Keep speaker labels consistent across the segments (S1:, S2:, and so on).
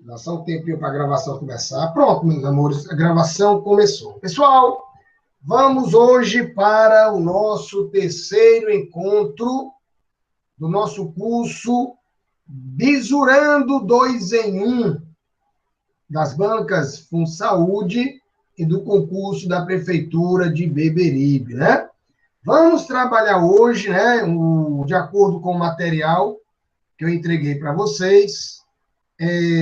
S1: Dá só um tempinho para a gravação começar. Pronto, meus amores, a gravação começou. Pessoal, vamos hoje para o nosso terceiro encontro do nosso curso Bisurando 2 em 1, das bancas FunSaúde e do concurso da Prefeitura de Beberibe, né? Vamos trabalhar hoje, né, de acordo com o material que eu entreguei para vocês,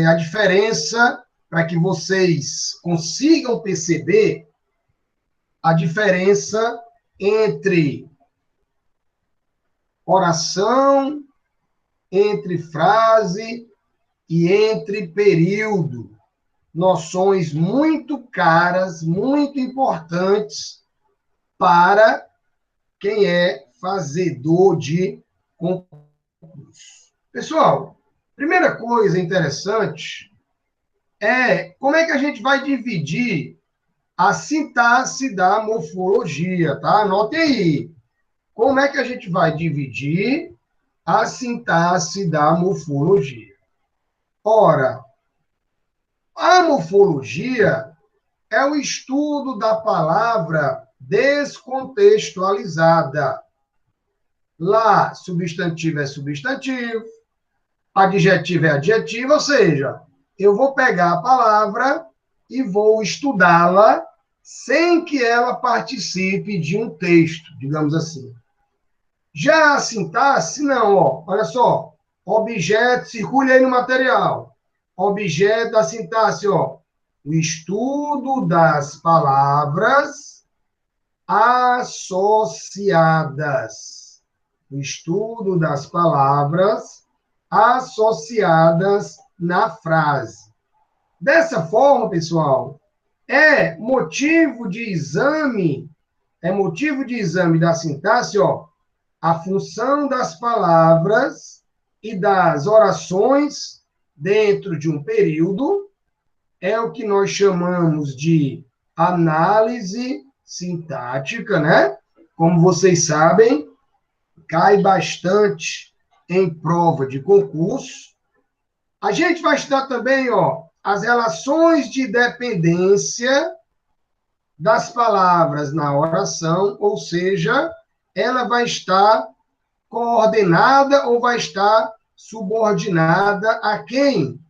S1: a diferença, para que vocês consigam perceber a diferença entre oração, entre frase e entre período. Noções muito caras, muito importantes para quem é fazedor de concurso. Pessoal, primeira coisa interessante é como é que a gente vai dividir a sintaxe da morfologia, tá? Anotem aí. Como é que a gente vai dividir a sintaxe da morfologia? Ora, a morfologia é o estudo da palavra descontextualizada. Lá, substantivo é substantivo, adjetivo é adjetivo, ou seja, eu vou pegar a palavra e vou estudá-la sem que ela participe de um texto, digamos assim. Já a sintaxe, não, ó, olha só, objeto, circule aí no material. Objeto da sintaxe, ó, o estudo das palavras associadas. O estudo das palavras associadas na frase. Dessa forma, pessoal, é motivo de exame da sintaxe, ó, a função das palavras e das orações dentro de um período, é o que nós chamamos de análise sintática, né? Como vocês sabem, cai bastante em prova de concurso. A gente vai estudar também, ó, as relações de dependência das palavras na oração, ou seja, ela vai estar coordenada ou vai estar subordinada a quem?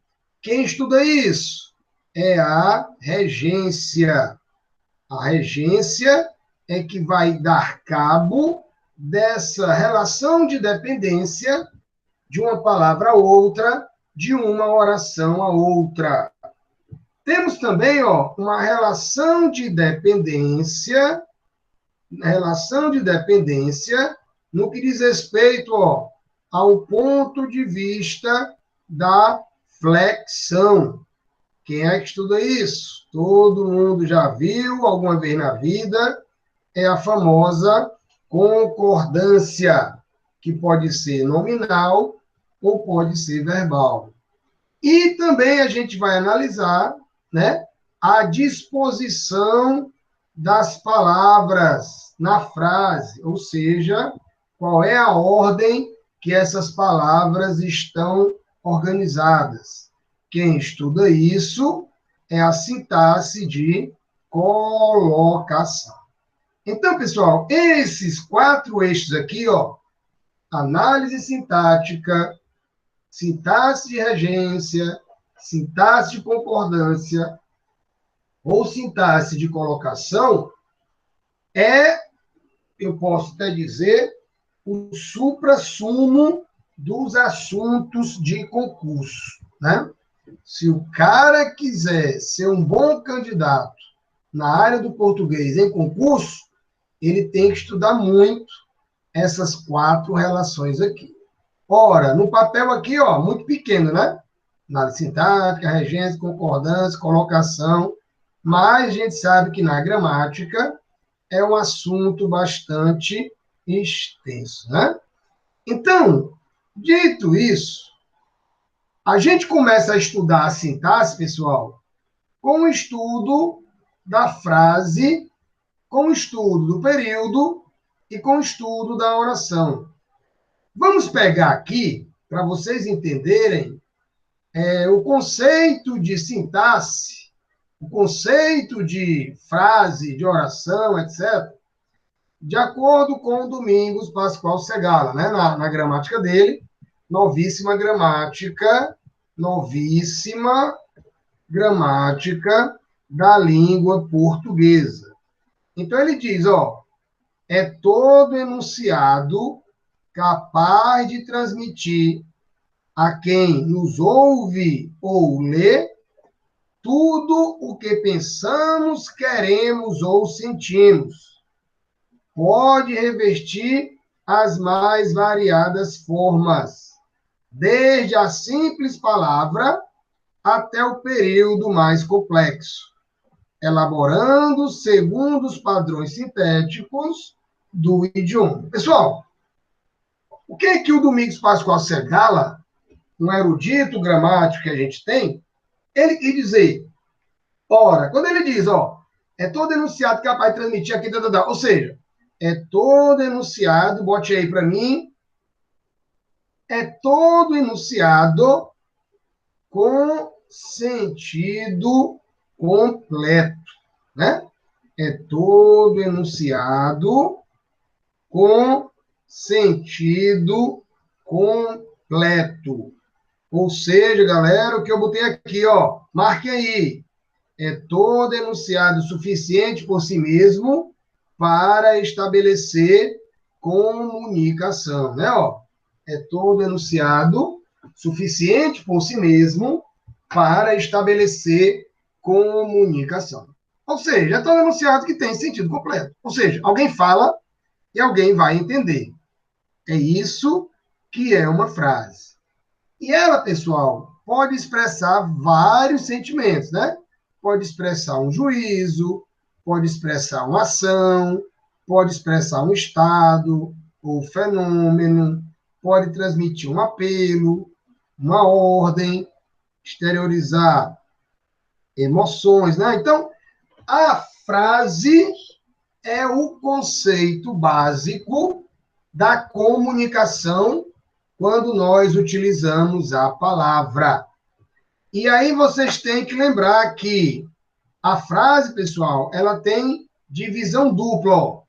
S1: Quem estuda isso? É a regência. A regência é que vai dar cabo dessa relação de dependência de uma palavra a outra, de uma oração a outra. Temos também, ó, uma relação de dependência no que diz respeito, ó, ao ponto de vista da flexão. Quem é que estuda isso? Todo mundo já viu alguma vez na vida, é a famosa concordância, que pode ser nominal ou pode ser verbal. E também a gente vai analisar, né, a disposição das palavras na frase, ou seja, qual é a ordem que essas palavras estão organizadas. Quem estuda isso é a sintaxe de colocação. Então, pessoal, esses 4 eixos aqui, ó, análise sintática, sintaxe de regência, sintaxe de concordância ou sintaxe de colocação, eu posso até dizer, o suprassumo dos assuntos de concurso, né? Se o cara quiser ser um bom candidato na área do português em concurso, ele tem que estudar muito essas 4 relações aqui. Ora, no papel aqui, ó, muito pequeno, né? Análise sintática, regência, concordância, colocação, mas a gente sabe que na gramática é um assunto bastante extenso, né? Então, dito isso, a gente começa a estudar a sintaxe, pessoal, com o estudo da frase, com o estudo do período e com o estudo da oração. Vamos pegar aqui, para vocês entenderem, o conceito de sintaxe, o conceito de frase, de oração, etc., de acordo com o Domingos Pascoal Segala, né? Na gramática dele, novíssima gramática da língua portuguesa. Então, ele diz, é todo enunciado capaz de transmitir a quem nos ouve ou lê tudo o que pensamos, queremos ou sentimos. Pode revestir as mais variadas formas, desde a simples palavra até o período mais complexo, elaborando segundo os padrões sintéticos do idioma. Pessoal, o que é que o Domingos Pascoal Segala, um erudito gramático que a gente tem, ele quis dizer? Ora, quando ele diz, é todo enunciado capaz de transmitir aqui, ou seja, é todo enunciado, bote aí para mim, é todo enunciado com sentido completo, né? É todo enunciado com sentido completo. Ou seja, galera, o que eu botei aqui, marque aí. É todo enunciado suficiente por si mesmo para estabelecer comunicação, né? É todo enunciado suficiente por si mesmo para estabelecer comunicação. Ou seja, é todo enunciado que tem sentido completo. Ou seja, alguém fala e alguém vai entender. É isso que é uma frase. E ela, pessoal, pode expressar vários sentimentos, né? Pode expressar um juízo, pode expressar uma ação, pode expressar um estado ou fenômeno, pode transmitir um apelo, uma ordem, exteriorizar emoções, né? Então, a frase é o conceito básico da comunicação quando nós utilizamos a palavra. E aí vocês têm que lembrar que a frase, pessoal, ela tem divisão dupla.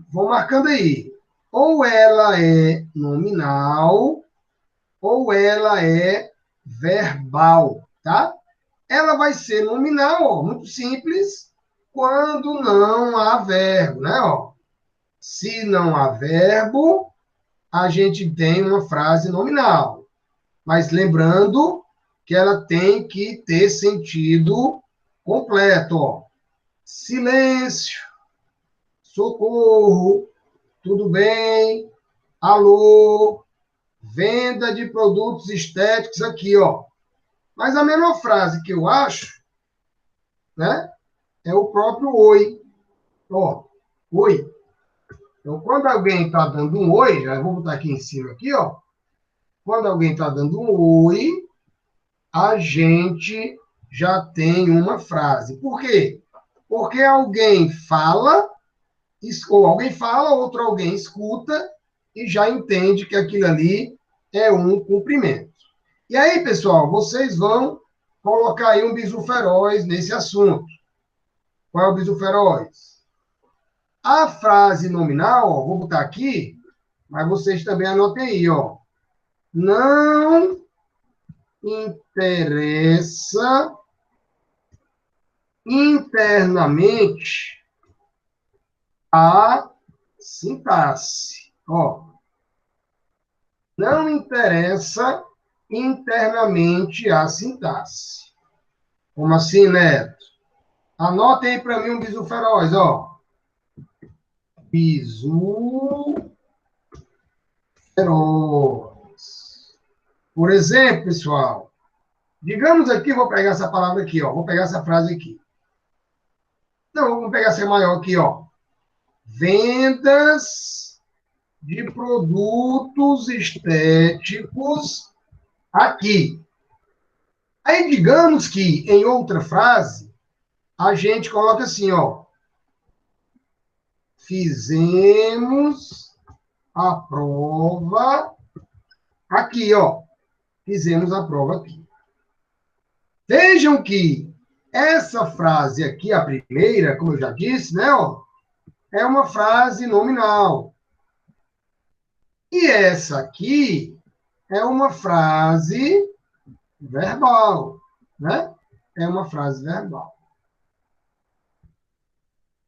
S1: Vou marcando aí. Ou ela é nominal, ou ela é verbal, tá? Ela vai ser nominal, muito simples, quando não há verbo, né? Se não há verbo, a gente tem uma frase nominal. Mas lembrando que ela tem que ter sentido completo. Silêncio, socorro, tudo bem, alô, venda de produtos estéticos aqui, Mas a melhor frase que eu acho, né, é o próprio oi. Oi. Então, quando alguém está dando um oi, já vou botar aqui em cima aqui, Quando alguém está dando um oi, a gente já tem uma frase. Por quê? Porque alguém fala, ou alguém fala, outro alguém escuta e já entende que aquilo ali é um cumprimento. E aí, pessoal, vocês vão colocar aí um bisu feroz nesse assunto. Qual é o bisu feroz? A frase nominal, vou botar aqui, mas vocês também anotem aí, Não interessa internamente a sintaxe. Não interessa internamente a sintaxe. Como assim, Neto? Anotem aí para mim um bisu feroz, Bisu feroz. Por exemplo, pessoal, digamos aqui, vou pegar essa palavra aqui, vou pegar essa frase aqui. Não, vamos pegar essa maior aqui, Vendas de produtos estéticos aqui. Aí, digamos que, em outra frase, a gente coloca assim, Fizemos a prova aqui, Fizemos a prova aqui. Vejam que essa frase aqui, a primeira, como eu já disse, né, ó, é uma frase nominal. E essa aqui é uma frase verbal, né? É uma frase verbal.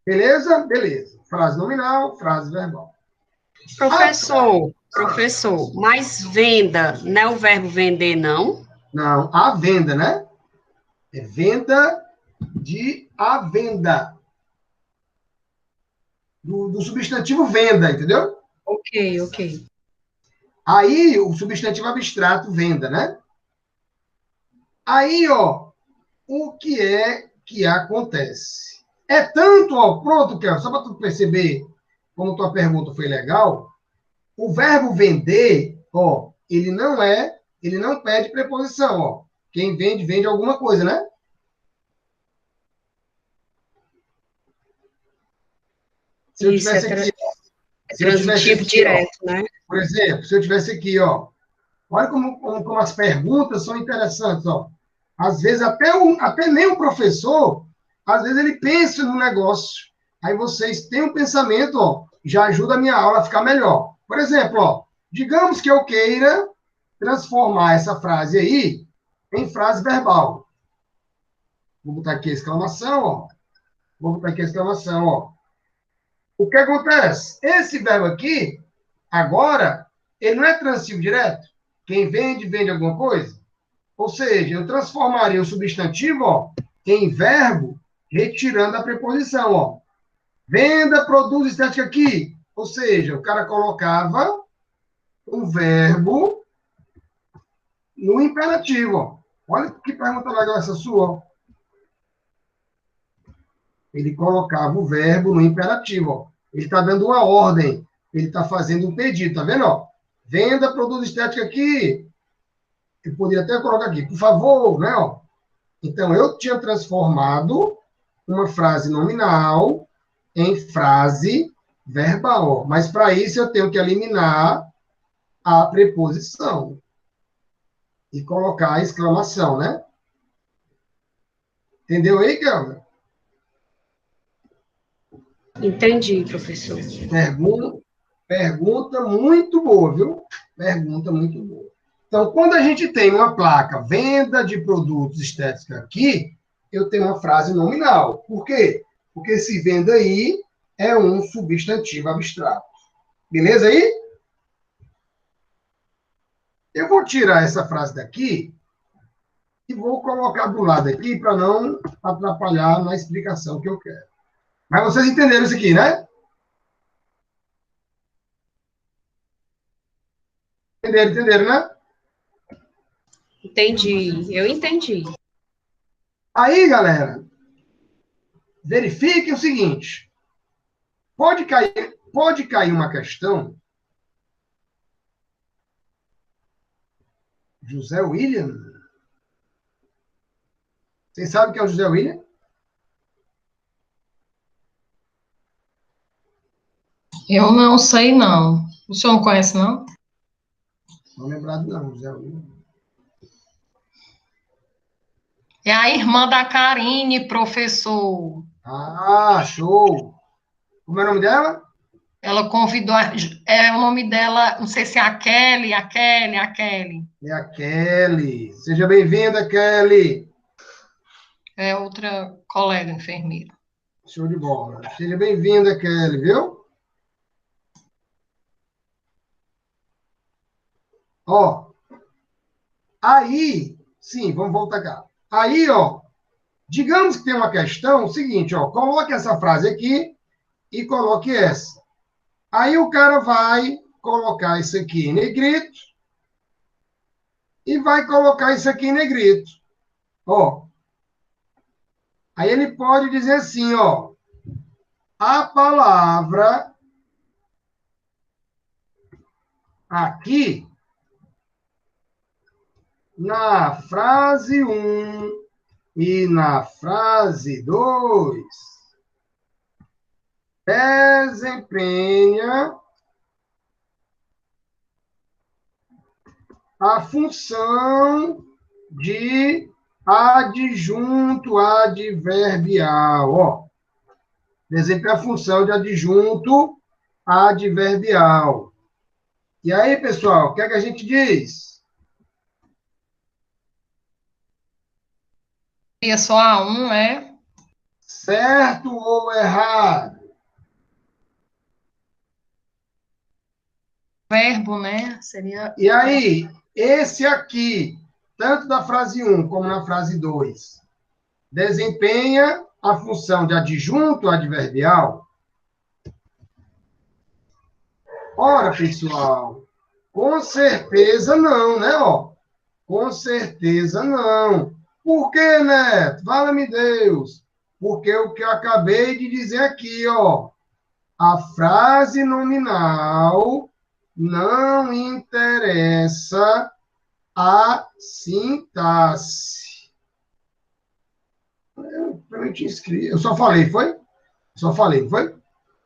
S1: Beleza? Beleza. Frase nominal, frase verbal.
S2: Professor, mas venda, não é o verbo vender, não?
S1: Não, a venda, né? É venda de a venda. Do substantivo venda, entendeu?
S2: Ok.
S1: Aí, o substantivo abstrato, venda, né? Aí, ó, o que é que acontece? É tanto, ó, pronto, Kel, só para tu perceber como tua pergunta foi legal, o verbo vender, ó, ele não pede preposição, ó. Quem vende, vende alguma coisa, né? Se eu
S2: Isso,
S1: tivesse aqui,
S2: é
S1: se eu tivesse
S2: transitivo
S1: aqui, ó,
S2: direto, né?
S1: por exemplo, se eu tivesse aqui, ó, olha como as perguntas são interessantes, ó. Às vezes, até nem o professor, às vezes ele pensa no negócio. Aí vocês têm um pensamento, ó, já ajuda a minha aula a ficar melhor. Por exemplo, ó, digamos que eu queira transformar essa frase aí em frase verbal. Vou botar aqui a exclamação, ó. Vou botar aqui a exclamação, ó. O que acontece? Esse verbo aqui, agora, ele não é transitivo direto. Quem vende, vende alguma coisa. Ou seja, eu transformaria o substantivo, ó, em verbo, retirando a preposição, ó. Venda, produz, estética aqui. Ou seja, o cara colocava o verbo no imperativo, ó. Olha que pergunta legal essa sua, ó. Ele colocava o verbo no imperativo, ó. Ele está dando uma ordem. Ele está fazendo um pedido, tá vendo, ó? Venda, produz, estética aqui. Eu poderia até colocar aqui, por favor, né, ó. Então, eu tinha transformado uma frase nominal em frase verbal. Mas, para isso, eu tenho que eliminar a preposição e colocar a exclamação, né? Entendeu aí, Kelvin?
S2: Entendi, professor.
S1: Pergunta, pergunta muito boa, viu? Pergunta muito boa. Então, quando a gente tem uma placa venda de produtos estéticos aqui, eu tenho uma frase nominal. Por quê? Porque esse venda aí é um substantivo abstrato. Beleza aí? Eu vou tirar essa frase daqui e vou colocar do lado aqui para não atrapalhar na explicação que eu quero. Mas vocês entenderam isso aqui, né? Entenderam, né?
S2: Entendi, eu entendi.
S1: Aí, galera, verifique o seguinte: pode cair uma questão. José William? Vocês sabem quem é o José William?
S3: Eu não sei, não. O senhor não conhece, não?
S1: Não lembrado, não, José William.
S3: É a irmã da Karine, professor.
S1: Ah, show! Como é o nome dela?
S3: Ela convidou, o nome dela, não sei se é a Kelly, a Kelly.
S1: É a Kelly. Seja bem-vinda, Kelly.
S3: É outra colega enfermeira.
S1: Show de bola. Seja bem-vinda, Kelly, viu? Ó, aí, sim, vamos voltar cá. Aí, ó, digamos que tem uma questão, seguinte, ó, coloque essa frase aqui e coloque essa. Aí o cara vai colocar isso aqui em negrito e vai colocar isso aqui em negrito. Ó, aí ele pode dizer assim, ó, a palavra aqui na frase um e na frase 2 desempenha a função de Adjunto adverbial, ó. Desempenha a função de adjunto adverbial. E aí, pessoal, o que é que a gente diz?
S3: Seria só a um, é?
S1: Certo ou errado?
S3: Verbo, né? Seria.
S1: E aí, esse aqui, tanto na frase 1 como na frase 2, desempenha a função de adjunto adverbial? Ora, pessoal, com certeza não, né? Ó, com certeza não. Por quê, Neto? Fala-me Deus. Porque o que eu acabei de dizer aqui, ó, a frase nominal não interessa a sintaxe. Eu te inscrevi. Eu só falei, foi? Só falei, foi?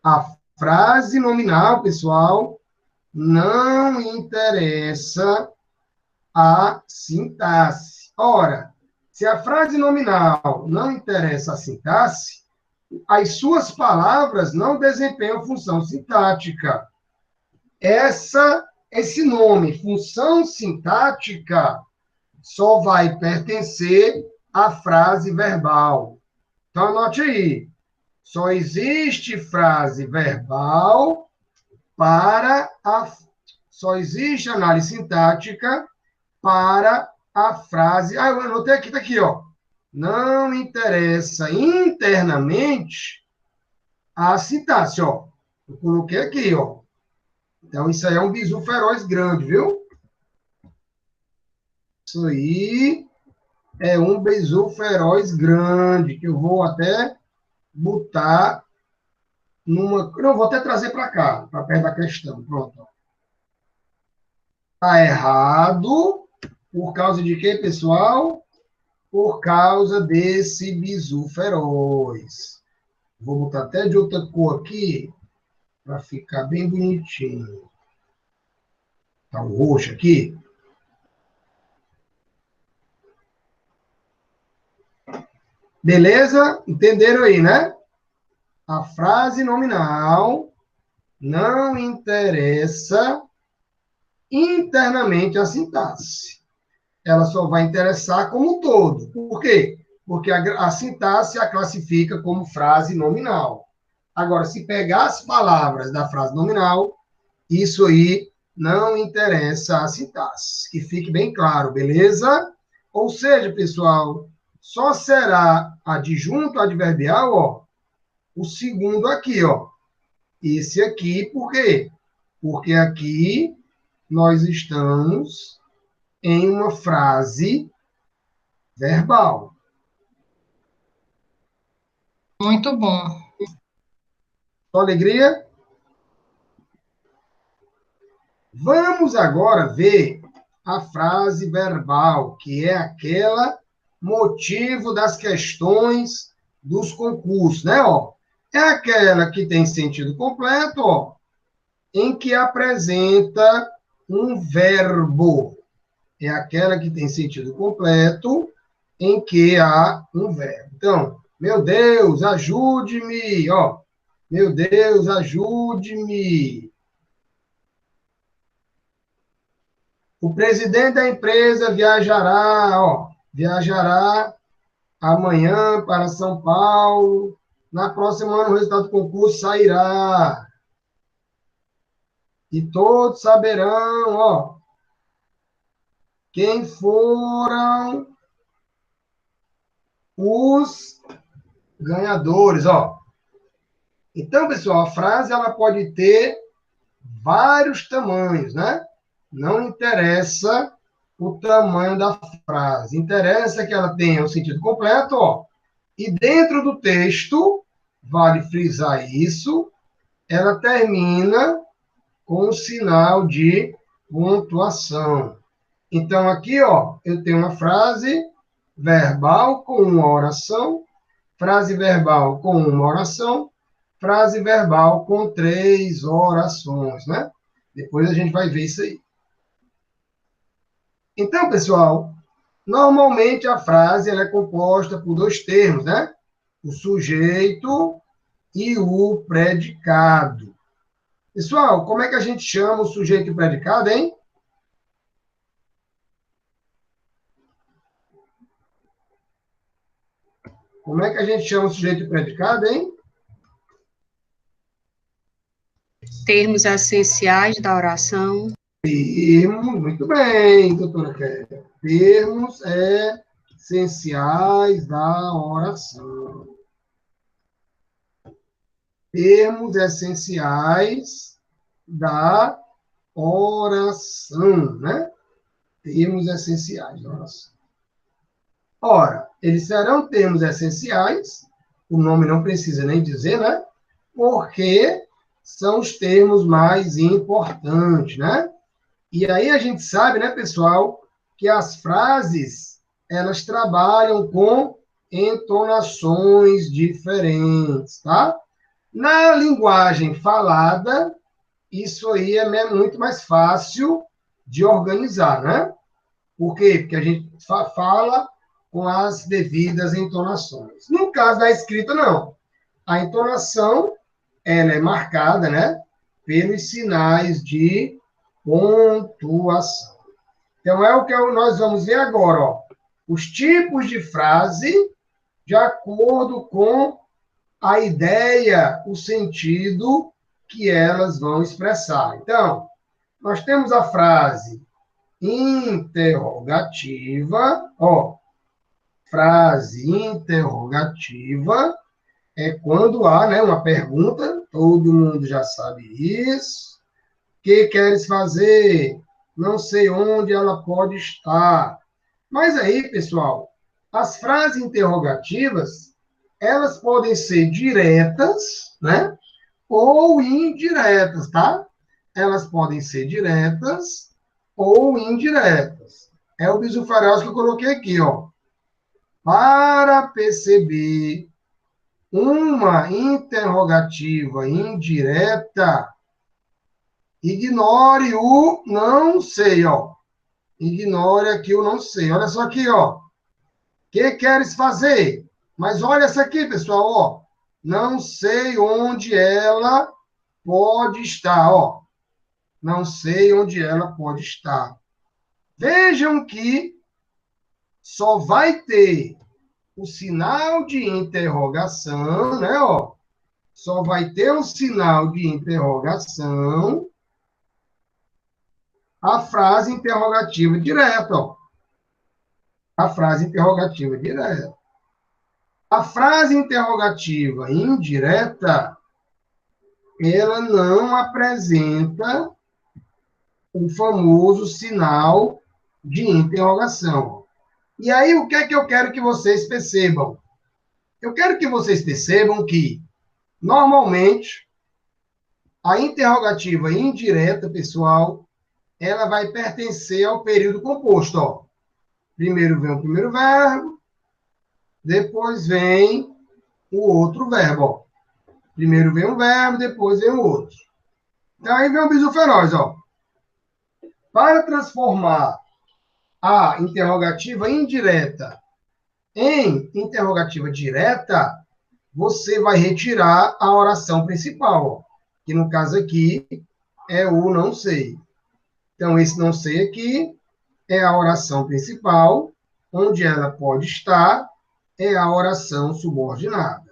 S1: A frase nominal, pessoal, não interessa a sintaxe. Ora, se a frase nominal não interessa a sintaxe, as suas palavras não desempenham função sintática. Esse nome, função sintática, só vai pertencer à frase verbal. Então, anote aí. Só existe frase verbal para a. Só existe análise sintática para a frase. Ah, eu anotei aqui, tá aqui, ó. Não interessa internamente a sintaxe, ó. Eu coloquei aqui, ó. Então, isso aí é um bizu feroz grande, viu? Isso aí é um bizu feroz grande, que eu vou até botar numa. Não, vou até trazer para cá, para perto da questão. Pronto. Está errado. Por causa de quê, pessoal? Por causa desse bizu feroz. Vou botar até de outra cor aqui, para ficar bem bonitinho. Tá o roxo aqui. Beleza? Entenderam aí, né? A frase nominal não interessa internamente a sintaxe. Ela só vai interessar como um todo. Por quê? Porque a sintaxe a classifica como frase nominal. Agora, se pegar as palavras da frase nominal, isso aí não interessa a sintaxe. Que fique bem claro, beleza? Ou seja, pessoal, só será adjunto adverbial, ó, o segundo aqui, ó. Esse aqui, por quê? Porque aqui nós estamos em uma frase verbal.
S3: Muito bom.
S1: Só alegria? Vamos agora ver a frase verbal, que é aquela motivo das questões dos concursos, né? Ó, é aquela que tem sentido completo, ó, em que apresenta um verbo. É aquela que tem sentido completo, em que há um verbo. Então, meu Deus, ajude-me, ó. Meu Deus, ajude-me. O presidente da empresa viajará, ó, viajará amanhã para São Paulo. Na próxima ano, o resultado do concurso sairá. E todos saberão, ó, quem foram os ganhadores, ó. Então, pessoal, a frase ela pode ter vários tamanhos, né? Não interessa o tamanho da frase, interessa que ela tenha o sentido completo, ó. E dentro do texto, vale frisar isso, ela termina com um sinal de pontuação. Então, aqui, ó, eu tenho uma frase verbal com uma oração, frase verbal com uma oração, frase verbal com 3 orações, né? Depois a gente vai ver isso aí. Então, pessoal, Normalmente, a frase ela é composta por dois termos, né? O sujeito e o predicado. Pessoal, como é que a gente chama o sujeito e o predicado, hein? Como é que a gente chama o sujeito e o predicado, hein?
S2: Termos essenciais da oração.
S1: Termos, muito bem, doutora Kélia. Termos essenciais da oração. Termos essenciais da oração, né? Termos essenciais da oração. Ora, eles serão termos essenciais, o nome não precisa nem dizer, né? Porque são os termos mais importantes, né? E aí a gente sabe, né, pessoal, que as frases, elas trabalham com entonações diferentes, tá? Na linguagem falada, isso aí é muito mais fácil de organizar, né? Por quê? Porque a gente fala com as devidas entonações. No caso da escrita, não. A entonação, ela é marcada, né, pelos sinais de pontuação. Então, é o que nós vamos ver agora, ó. Os tipos de frase de acordo com a ideia, o sentido que elas vão expressar. Então, nós temos a frase interrogativa, ó. Frase interrogativa é quando há, né, uma pergunta, todo mundo já sabe isso. O que queres fazer? Não sei onde ela pode estar. Mas aí, pessoal, as frases interrogativas, elas podem ser diretas, né? Ou indiretas, tá? Elas podem ser diretas ou indiretas. É o bisu farás que eu coloquei aqui, ó. Para perceber uma interrogativa indireta, ignore o não sei, ó. Ignore aqui o não sei. Olha só aqui, ó. Que queres fazer? Mas olha essa aqui, pessoal, ó. Não sei onde ela pode estar, ó. Não sei onde ela pode estar. Vejam que só vai ter o sinal de interrogação, né, ó. Só vai ter um sinal de interrogação a frase interrogativa direta, ó. A frase interrogativa direta. A frase interrogativa indireta, ela não apresenta o famoso sinal de interrogação. E aí, o que é que eu quero que vocês percebam? Eu quero que vocês percebam que, normalmente, a interrogativa indireta, pessoal, ela vai pertencer ao período composto, ó. Primeiro vem o primeiro verbo, depois vem o outro verbo, ó. Primeiro vem um verbo, depois vem o outro. Então, aí vem o bisu feroz, ó. Para transformar a interrogativa indireta em interrogativa direta, você vai retirar a oração principal, ó, que no caso aqui é o não sei. Então, esse não sei aqui é a oração principal, onde ela pode estar, é a oração subordinada.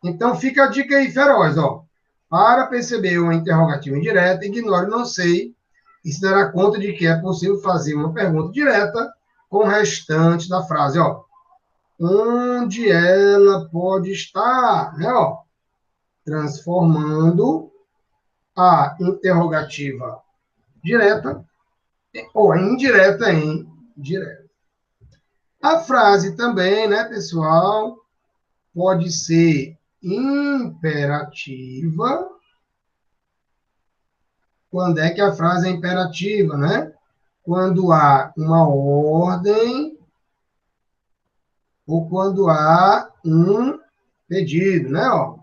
S1: Então, fica a dica aí, feroz, ó. Para perceber uma interrogativa indireta, ignore o não sei e se dará conta de que é possível fazer uma pergunta direta com o restante da frase, ó. Onde ela pode estar, né, ó? Transformando a interrogativa direta ou a indireta em direta. A frase também, né, pessoal, pode ser imperativa. Quando é que a frase é imperativa, né? Quando há uma ordem ou quando há um pedido, né? Ó,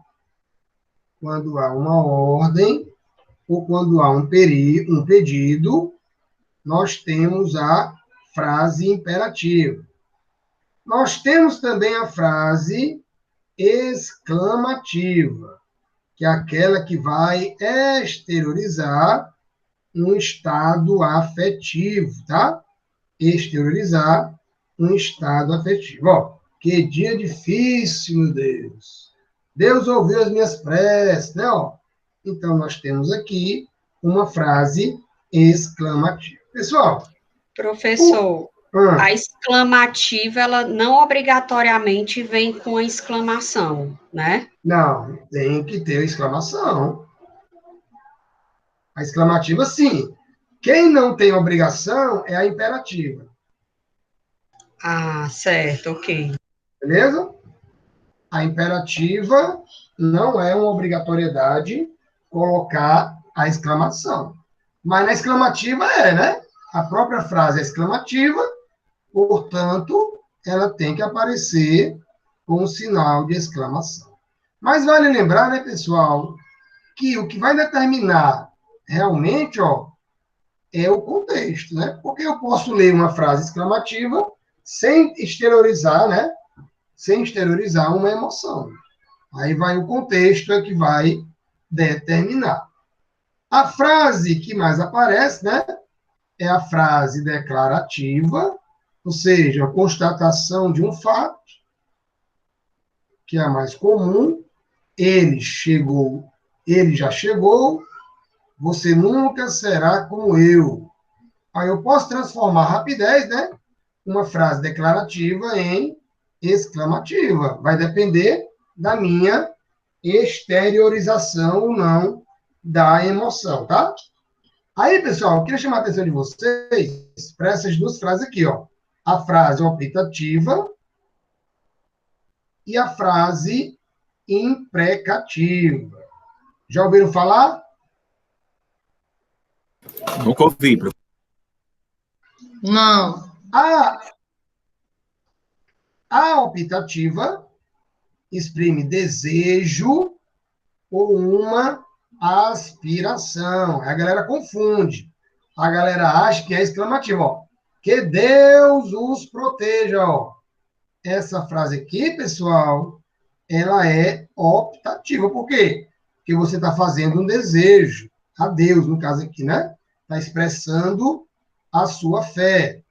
S1: quando há uma ordem ou quando há um pedido, nós temos a frase imperativa. Nós temos também a frase exclamativa, que é aquela que vai exteriorizar um estado afetivo, tá? Exteriorizar um estado afetivo. Ó, que dia difícil, meu Deus. Deus ouviu as minhas preces, né? Ó, então, nós temos aqui uma frase exclamativa. Pessoal,
S2: Professor,
S1: ah,
S2: a exclamativa, ela não obrigatoriamente vem com a exclamação, né?
S1: não, tem que ter exclamação. A exclamativa, sim. Quem não tem obrigação é a imperativa.
S2: Ah, certo, ok.
S1: Beleza? A imperativa não é uma obrigatoriedade colocar a exclamação. Mas na exclamativa é, né? A própria frase é exclamativa, portanto, ela tem que aparecer com um sinal de exclamação. Mas vale lembrar, né, pessoal, que o que vai determinar realmente, ó, é o contexto, né? Porque eu posso ler uma frase exclamativa sem exteriorizar, né? Sem exteriorizar uma emoção. Aí vai o contexto é que vai determinar. A frase que mais aparece, né, é a frase declarativa, ou seja, a constatação de um fato, que é a mais comum. Ele chegou, ele já chegou, você nunca será como eu. Aí eu posso transformar rapidez, né, uma frase declarativa em exclamativa. Vai depender da minha exteriorização ou não da emoção, tá? Aí, pessoal, eu queria chamar a atenção de vocês para essas duas frases aqui, ó. A frase optativa e a frase imprecativa. Já ouviram falar?
S4: Nunca ouvi, professor.
S3: Não.
S1: A optativa exprime desejo ou uma aspiração. A galera confunde. A galera acha que é exclamativo, ó. Que Deus os proteja, ó. Essa frase aqui, pessoal, ela é optativa. Por quê? Porque você está fazendo um desejo a Deus, no caso aqui, né? Está expressando a sua fé.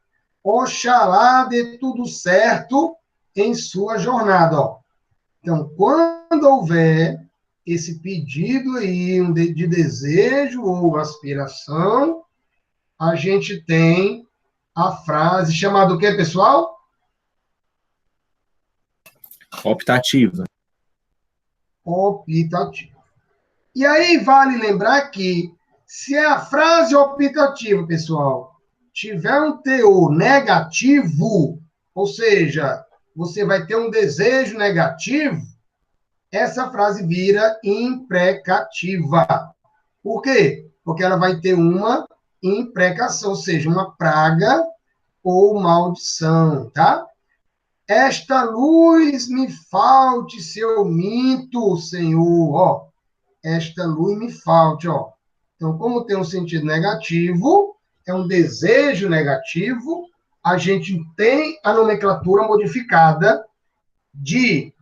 S1: Oxalá dê tudo certo em sua jornada, ó. Então, quando houver esse pedido aí de desejo ou aspiração, a gente tem a frase chamada o quê, pessoal?
S4: Optativa.
S1: Optativa. E aí vale lembrar que se a frase optativa, pessoal, tiver um teor negativo, ou seja, você vai ter um desejo negativo, essa frase vira imprecativa. Por quê? Porque ela vai ter uma imprecação, ou seja, uma praga ou maldição, tá? Esta luz me falte se eu minto, Senhor, ó. Esta luz me falte, ó. Então, como tem um sentido negativo, é um desejo negativo, a gente tem a nomenclatura modificada de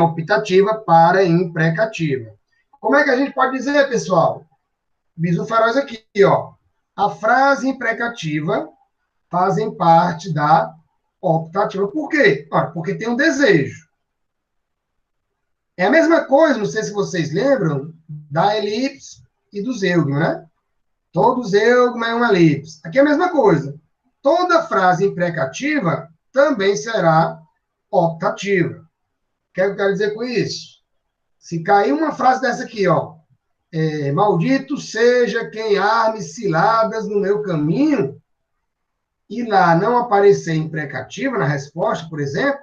S1: optativa para imprecativa. Como é que a gente pode dizer, pessoal? Bisu Feroz aqui, ó. A frase imprecativa fazem parte da optativa. Por quê? Ora, porque tem um desejo. É a mesma coisa, não sei se vocês lembram, da elipse e do zeugma, né? Todo zeugma é uma elipse. Aqui é a mesma coisa. Toda frase imprecativa também será optativa. O que eu quero dizer com isso? Se cair uma frase dessa aqui, ó, maldito seja quem arme ciladas no meu caminho, e lá não aparecer imprecativa na resposta, por exemplo,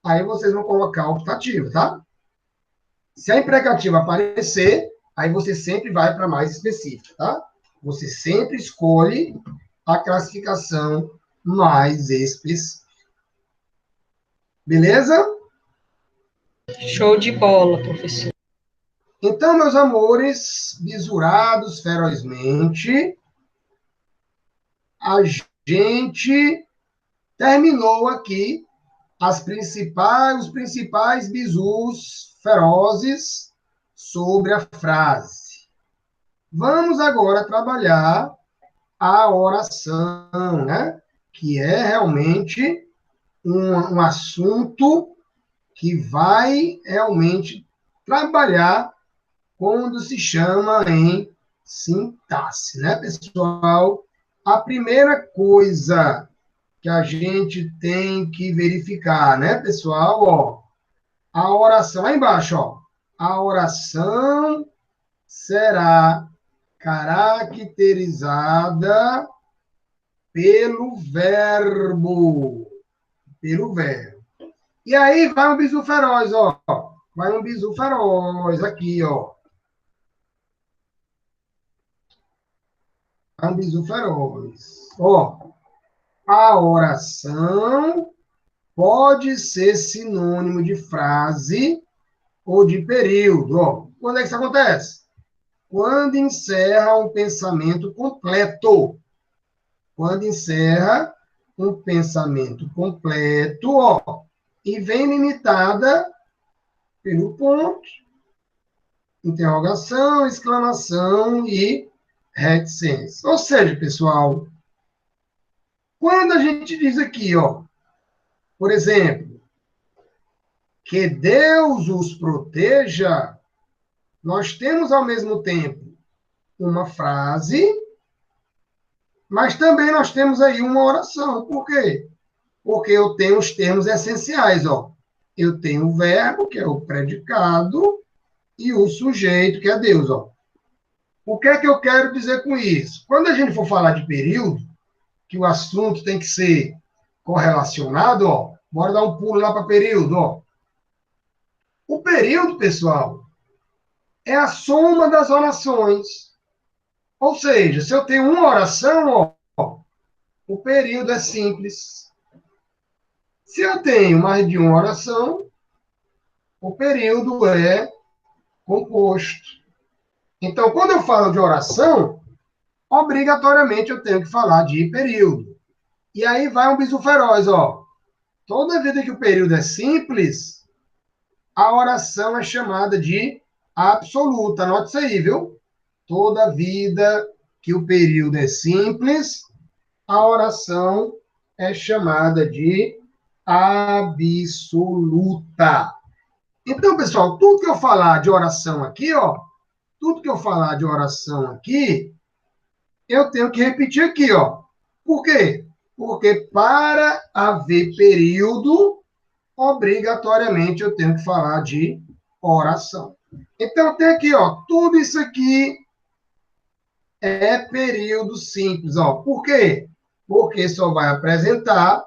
S1: aí vocês vão colocar optativa, tá? Se a imprecativa aparecer, aí você sempre vai para mais específica, tá? Você sempre escolhe a classificação mais específica. Beleza?
S2: Show de bola, professor.
S1: Então, meus amores, bisurados ferozmente, a gente terminou aqui os principais bizus ferozes sobre a frase. Vamos agora trabalhar a oração, né? Que é realmente um assunto que vai realmente trabalhar quando se chama em sintaxe, né, pessoal? A primeira coisa que a gente tem que verificar, né, pessoal? Ó, a oração, lá embaixo, ó, a oração será caracterizada pelo verbo. Pelo verbo. E aí vai um bizu feroz, ó. Vai um bizu feroz aqui, ó. Vai um bizu feroz. Ó, a oração pode ser sinônimo de frase ou de período. Ó. Quando é que isso acontece? Quando encerra um pensamento completo. Quando encerra um pensamento completo, ó, e vem limitada pelo ponto, interrogação, exclamação e reticência. Ou seja, pessoal, quando a gente diz aqui, ó, por exemplo, que Deus os proteja, nós temos ao mesmo tempo uma frase, mas também nós temos aí uma oração. Por quê? Porque eu tenho os termos essenciais, ó. Eu tenho o verbo, que é o predicado, e o sujeito, que é Deus, ó. O que é que eu quero dizer com isso? Quando a gente for falar de período, que o assunto tem que ser correlacionado, ó, bora dar um pulo lá para período, ó. O período, pessoal, é a soma das orações. Ou seja, se eu tenho uma oração, ó, o período é simples. Se eu tenho mais de uma oração, o período é composto. Então, quando eu falo de oração, obrigatoriamente eu tenho que falar de período. E aí vai um bizu feroz, ó. Toda vida que o período é simples, a oração é chamada de absoluta. Anote isso aí, viu? Toda vida que o período é simples, a oração é chamada de absoluta. Então, pessoal, tudo que eu falar de oração aqui, ó, tudo que eu falar de oração aqui, eu tenho que repetir aqui, ó. Por quê? Porque para haver período, obrigatoriamente eu tenho que falar de oração. Então, tem aqui, ó, tudo isso aqui é período simples, ó. Por quê? Porque só vai apresentar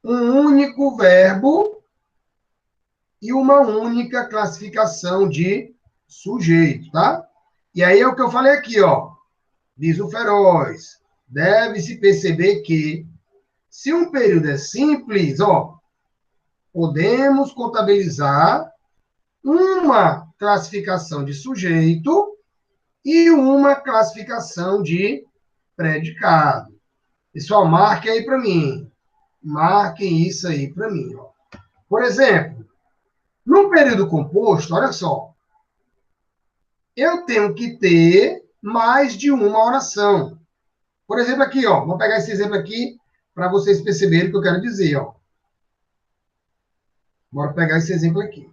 S1: um único verbo e uma única classificação de sujeito, tá? E aí é o que eu falei aqui, ó. Diz o feroz. Deve-se perceber que, se um período é simples, ó, podemos contabilizar uma classificação de sujeito e uma classificação de predicado. Pessoal, marquem aí para mim. Marquem isso aí para mim, ó. Por exemplo, no período composto, olha só, eu tenho que ter mais de uma oração. Por exemplo, aqui, ó, vou pegar esse exemplo aqui para vocês perceberem o que eu quero dizer, ó. Bora pegar esse exemplo aqui.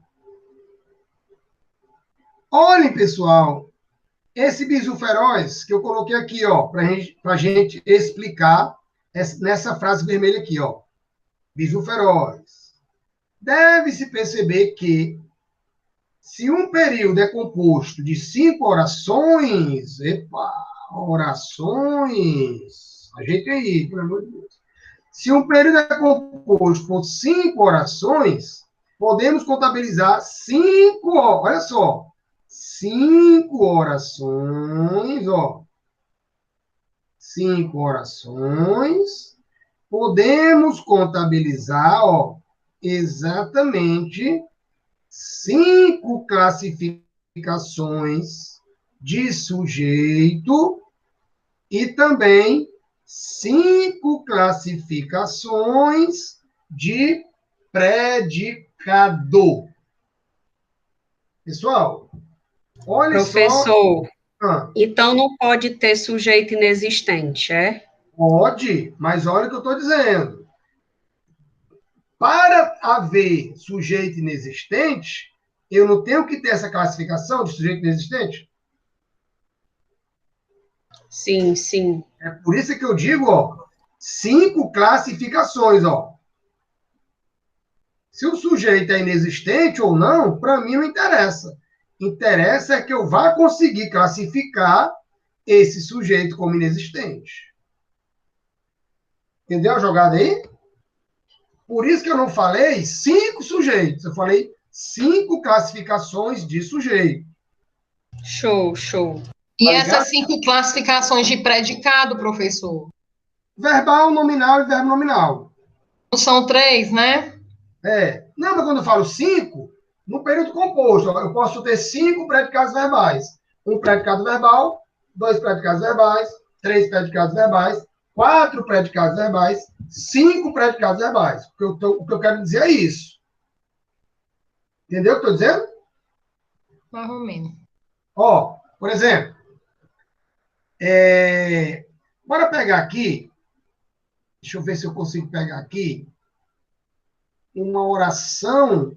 S1: Olhem, pessoal, esse bizu feroz que eu coloquei aqui, ó, para gente explicar nessa frase vermelha aqui, ó. Bizu feroz. Deve-se perceber que, se um período é composto de 5 orações, orações, ajeite aí, pelo amor de Deus. Se um período é composto por 5 orações, podemos contabilizar 5, olha só, 5 orações, ó. 5 orações, podemos contabilizar, ó, exatamente 5 classificações de sujeito e também 5 classificações de predicado. Pessoal, olha só.
S2: Professor, então não pode ter sujeito inexistente, é?
S1: Pode, mas olha o que eu estou dizendo. Para haver sujeito inexistente, eu não tenho que ter essa classificação de sujeito inexistente?
S2: Sim, sim.
S1: É por isso que eu digo, ó, 5 classificações, ó. Se o sujeito é inexistente ou não, para mim não interessa. Interessa é que eu vá conseguir classificar esse sujeito como inexistente. Entendeu a jogada aí? Por isso que eu não falei 5 sujeitos, eu falei 5 classificações de sujeito.
S2: Show, show.
S3: E
S1: Tá
S3: essas
S1: ligado?
S3: 5 classificações de predicado, professor?
S1: Verbal, nominal e verbo nominal.
S3: Não são 3, né?
S1: Não, mas quando eu falo 5, no período composto, eu posso ter 5 predicados verbais. Um predicado verbal, 2 predicados verbais, 3 predicados verbais, 4 predicados verbais, 5 predicados verbais. O que eu quero dizer é isso. Entendeu o que eu estou dizendo?
S3: Mais ou menos.
S1: Ó, por exemplo, bora pegar aqui, deixa eu ver se eu consigo pegar aqui, uma oração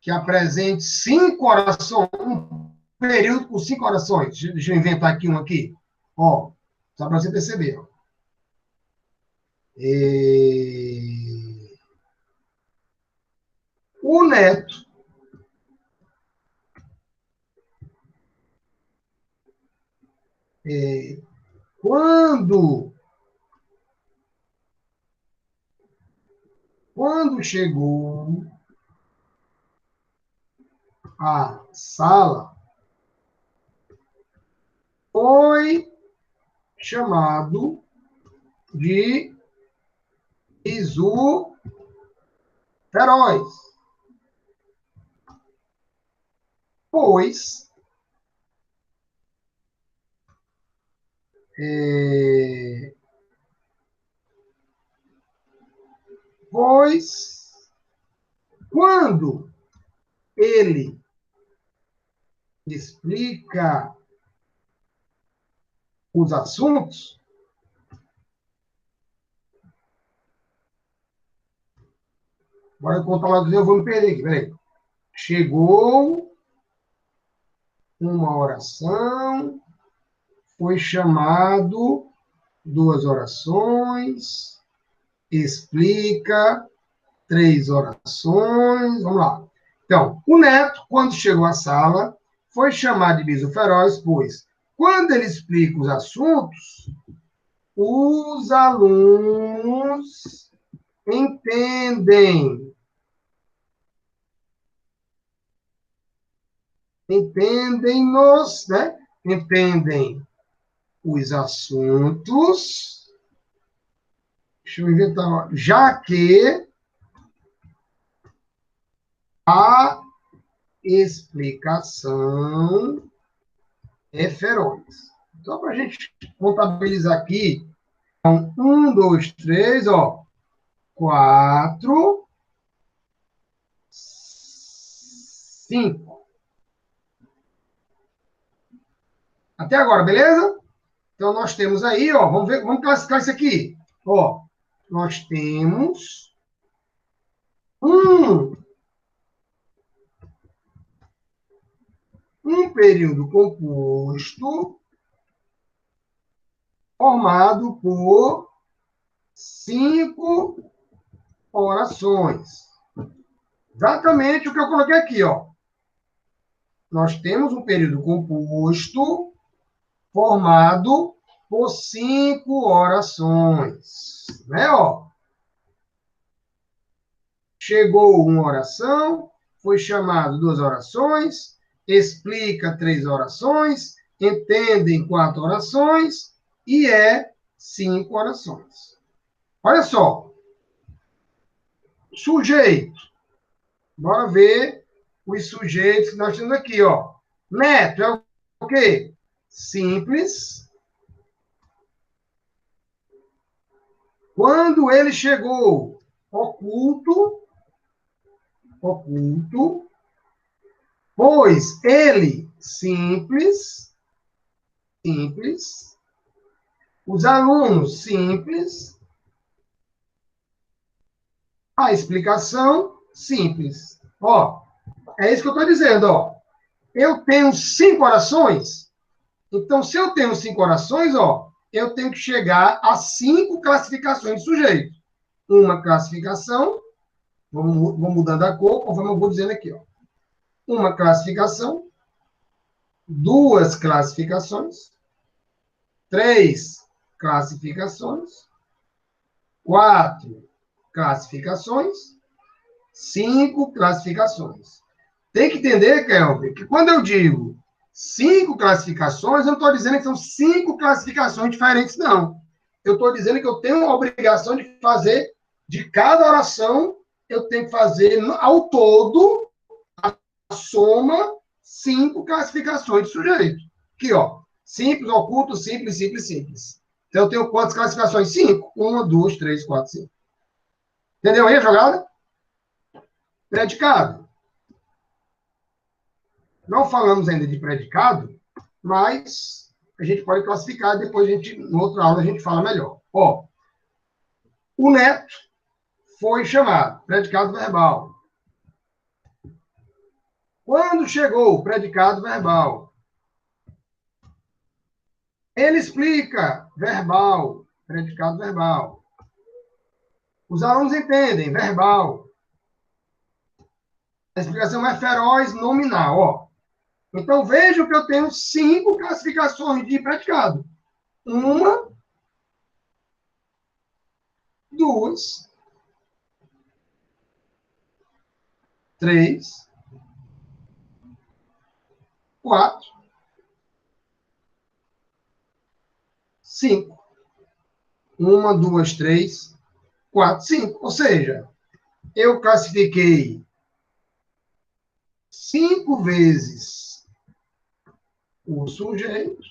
S1: que apresente 5 orações, um período com 5 orações. Deixa eu inventar aqui um aqui. Ó, só para você perceber. Ó. O neto quando chegou à sala, foi chamado de riso feroz, pois quando ele explica os assuntos, agora eu contar lá, eu vou me perder aqui, peraí. Chegou uma oração, foi chamado 2 orações, explica 3 orações, vamos lá. Então, o neto, quando chegou à sala, foi chamado de bicho feroz, pois, quando ele explica os assuntos, os alunos entendem. Entendem-nos, né? Entendem os assuntos. Deixa eu inventar. Já que a explicação é feroz. Então, para a gente contabilizar aqui, então, 1, 2, 3, ó, 4, 5. Até agora, beleza? Então, nós temos aí, ó, vamos ver, vamos classificar isso aqui. Ó, nós temos um período composto formado por 5 orações. Exatamente o que eu coloquei aqui, ó. Nós temos um período composto formado por 5 orações, né, ó? Chegou uma oração, foi chamado 2 orações, explica 3 orações, entendem 4 orações e 5 orações. Olha só. Sujeito. Bora ver os sujeitos que nós temos aqui, ó. Neto é o quê? Simples. Quando ele chegou, oculto, pois ele, simples, os alunos, simples, a explicação, simples. Ó, é isso que eu estou dizendo, ó. Eu tenho 5 orações, então, se eu tenho 5 orações, ó, eu tenho que chegar a 5 classificações de sujeito. Uma classificação, vou mudando a cor, conforme eu vou dizendo aqui, ó. Uma classificação, 2 classificações, 3 classificações, 4 classificações, 5 classificações. Tem que entender, Kelvin, que quando eu digo 5 classificações, eu não estou dizendo que são 5 classificações diferentes, não. Eu estou dizendo que eu tenho a obrigação de fazer, de cada oração, eu tenho que fazer, ao todo, a soma, 5 classificações de sujeito. Aqui, ó. Simples, oculto, simples. Então, eu tenho quantas classificações? 5. 1, 2, 3, 4, 5. Entendeu aí a jogada? Predicado. Não falamos ainda de predicado, mas a gente pode classificar, depois no outra aula, a gente fala melhor. Ó, o Neto foi chamado, predicado verbal. Quando chegou o predicado verbal, ele explica, verbal, predicado verbal. Os alunos entendem, verbal. A explicação é feroz, nominal, ó. Então, vejam que eu tenho 5 classificações de predicado. 1, 2, 3, 4, 5. 1, 2, 3, 4, 5. Ou seja, eu classifiquei 5 vezes o sujeito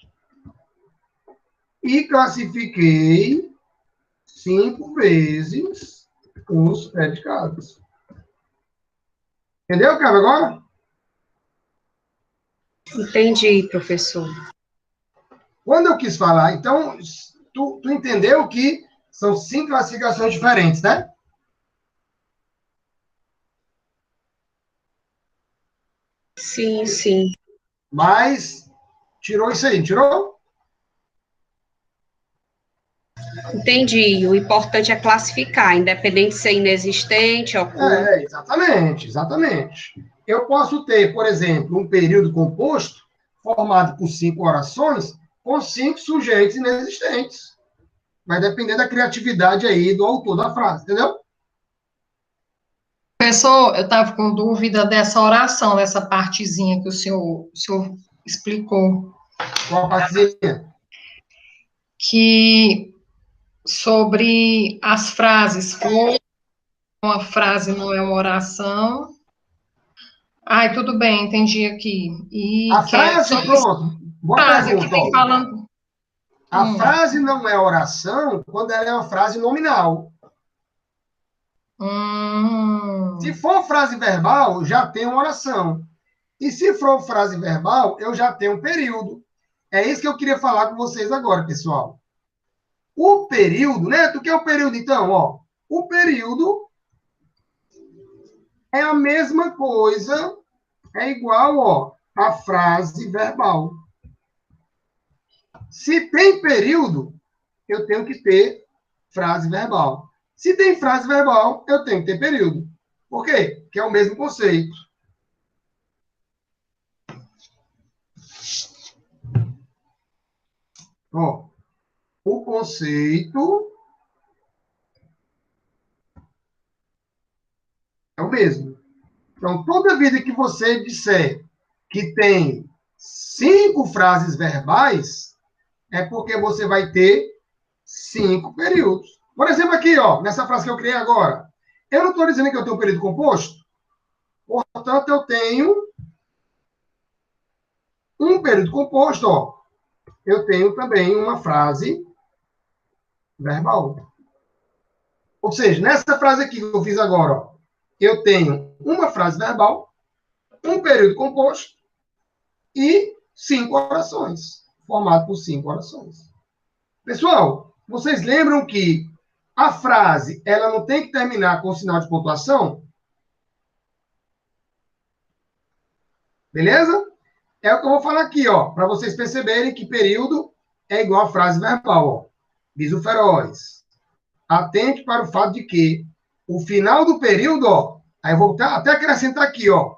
S1: e classifiquei 5 vezes os predicados. Entendeu, cara, agora?
S2: Entendi, professor.
S1: Quando eu quis falar, então, tu entendeu que são 5 classificações diferentes, né?
S2: Sim, sim.
S1: Mas tirou isso aí, tirou?
S2: Entendi. O importante é classificar, independente de ser inexistente, oculto.
S1: Exatamente. Eu posso ter, por exemplo, um período composto formado por 5 orações com 5 sujeitos inexistentes. Vai depender da criatividade aí do autor da frase, entendeu?
S3: Professor, eu estava com dúvida dessa oração, dessa partezinha que o senhor explicou.
S1: Qual a partezinha?
S3: Que sobre as frases, foi uma frase não é uma oração. Ai, tudo bem, entendi aqui. E
S1: A frase, pronto. Boa
S3: frase
S1: pergunta.
S3: que vem falando.
S1: A frase não é oração quando ela é uma frase nominal. Se for frase verbal, já tem uma oração. E se for frase verbal, eu já tenho um período. É isso que eu queria falar com vocês agora, pessoal. O período, né? Tu quer o período, então? Ó, o período é a mesma coisa, é igual, ó, a frase verbal. Se tem período, eu tenho que ter frase verbal. Se tem frase verbal, eu tenho que ter período. Por quê? Porque é o mesmo conceito. Ó, o conceito é o mesmo. Então, toda vida que você disser que tem 5 frases verbais, é porque você vai ter 5 períodos. Por exemplo, aqui, ó, nessa frase que eu criei agora. Eu não estou dizendo que eu tenho um período composto, portanto, eu tenho um período composto, ó. Eu tenho também uma frase verbal. Ou seja, nessa frase aqui que eu fiz agora, ó, eu tenho uma frase verbal, um período composto e 5 orações, formado por 5 orações. Pessoal, vocês lembram que a frase, ela não tem que terminar com sinal de pontuação? Beleza? É o que eu vou falar aqui, ó, para vocês perceberem que período é igual a frase verbal, ó. Bisu feroz. Atente para o fato de que o final do período, ó, aí eu vou até acrescentar aqui, ó,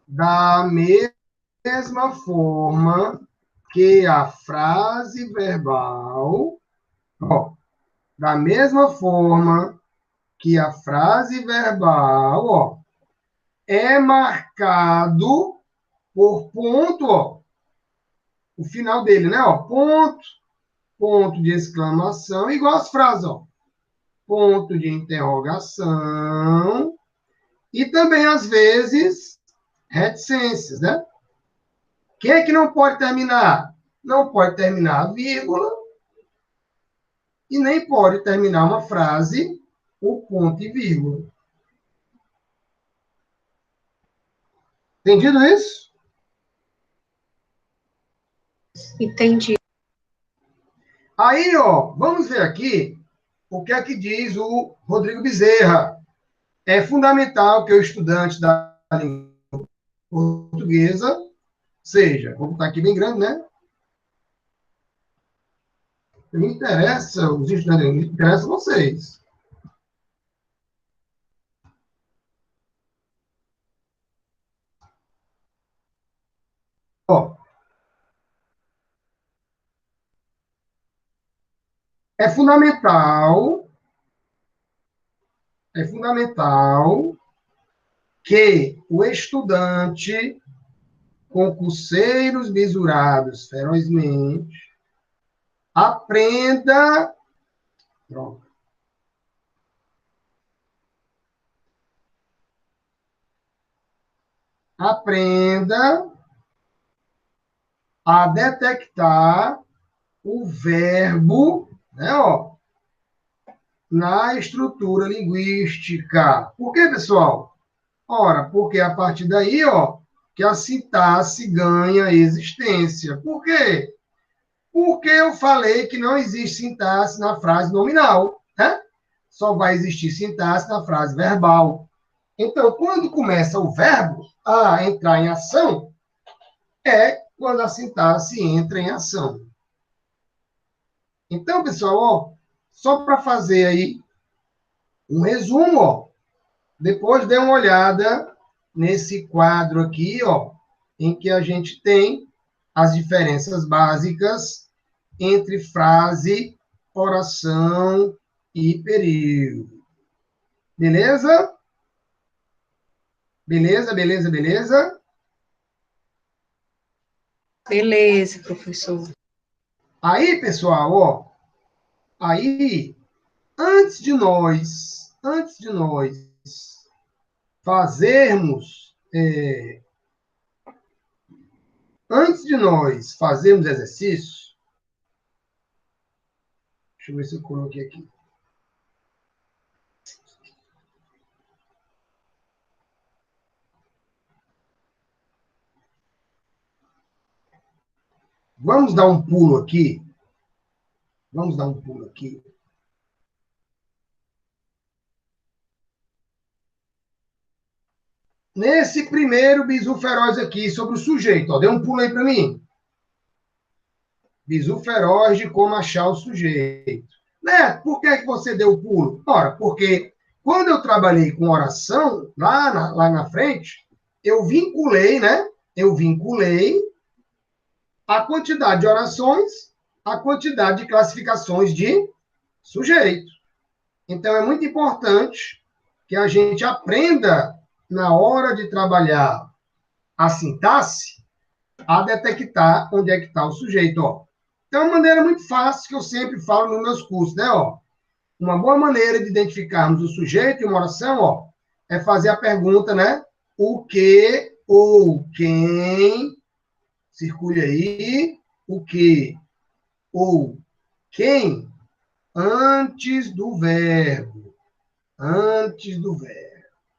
S1: da mesma forma que a frase verbal, ó, da mesma forma que a frase verbal, ó, é marcado por ponto, ó, o final dele, né, ó, ponto, ponto de exclamação, igual as frases, ó, ponto de interrogação, e também, às vezes, reticências, né? Quem é que não pode terminar? Não pode terminar a vírgula e nem pode terminar uma frase por ponto e vírgula. Entendido isso?
S2: Entendi.
S1: Aí, ó, vamos ver aqui o que é que diz o Rodrigo Bezerra. É fundamental que o estudante da língua portuguesa seja, vou botar aqui bem grande, né? Me interessa, os estudantes, me interessa vocês. Ó, é fundamental que o estudante, concurseiros mesurados ferozmente, aprenda. Pronto. Aprenda a detectar o verbo, né, ó, na estrutura linguística. Por quê, pessoal? Ora, porque a partir daí, ó, que a sintaxe ganha existência. Por quê? Porque eu falei que não existe sintaxe na frase nominal, né? Só vai existir sintaxe na frase verbal. Então, quando começa o verbo a entrar em ação, é quando a sintaxe entra em ação. Então, pessoal, ó, só para fazer aí um resumo, ó, depois dê uma olhada nesse quadro aqui, ó, em que a gente tem as diferenças básicas entre frase, oração e período. Beleza? Beleza, beleza, beleza?
S2: Beleza, professor.
S1: Aí, pessoal, ó, aí, antes de nós fazermos, antes de nós fazermos exercícios, deixa eu ver se eu coloquei aqui. Vamos dar um pulo aqui. Vamos dar um pulo aqui. Nesse primeiro bizu feroz aqui, sobre o sujeito, ó, dê um pulo aí para mim. Bizu feroz de como achar o sujeito. Né? Por que você deu o pulo? Ora, porque quando eu trabalhei com oração, lá na frente, eu vinculei, né? Eu vinculei a quantidade de orações à quantidade de classificações de sujeito. Então, é muito importante que a gente aprenda, na hora de trabalhar a sintaxe, a detectar onde é que está o sujeito. Ó. Então, é uma maneira muito fácil que eu sempre falo nos meus cursos, né? Ó. Uma boa maneira de identificarmos o sujeito em uma oração, ó, é fazer a pergunta, né? O que ou quem, circule aí, o que ou quem antes do verbo. Antes do verbo.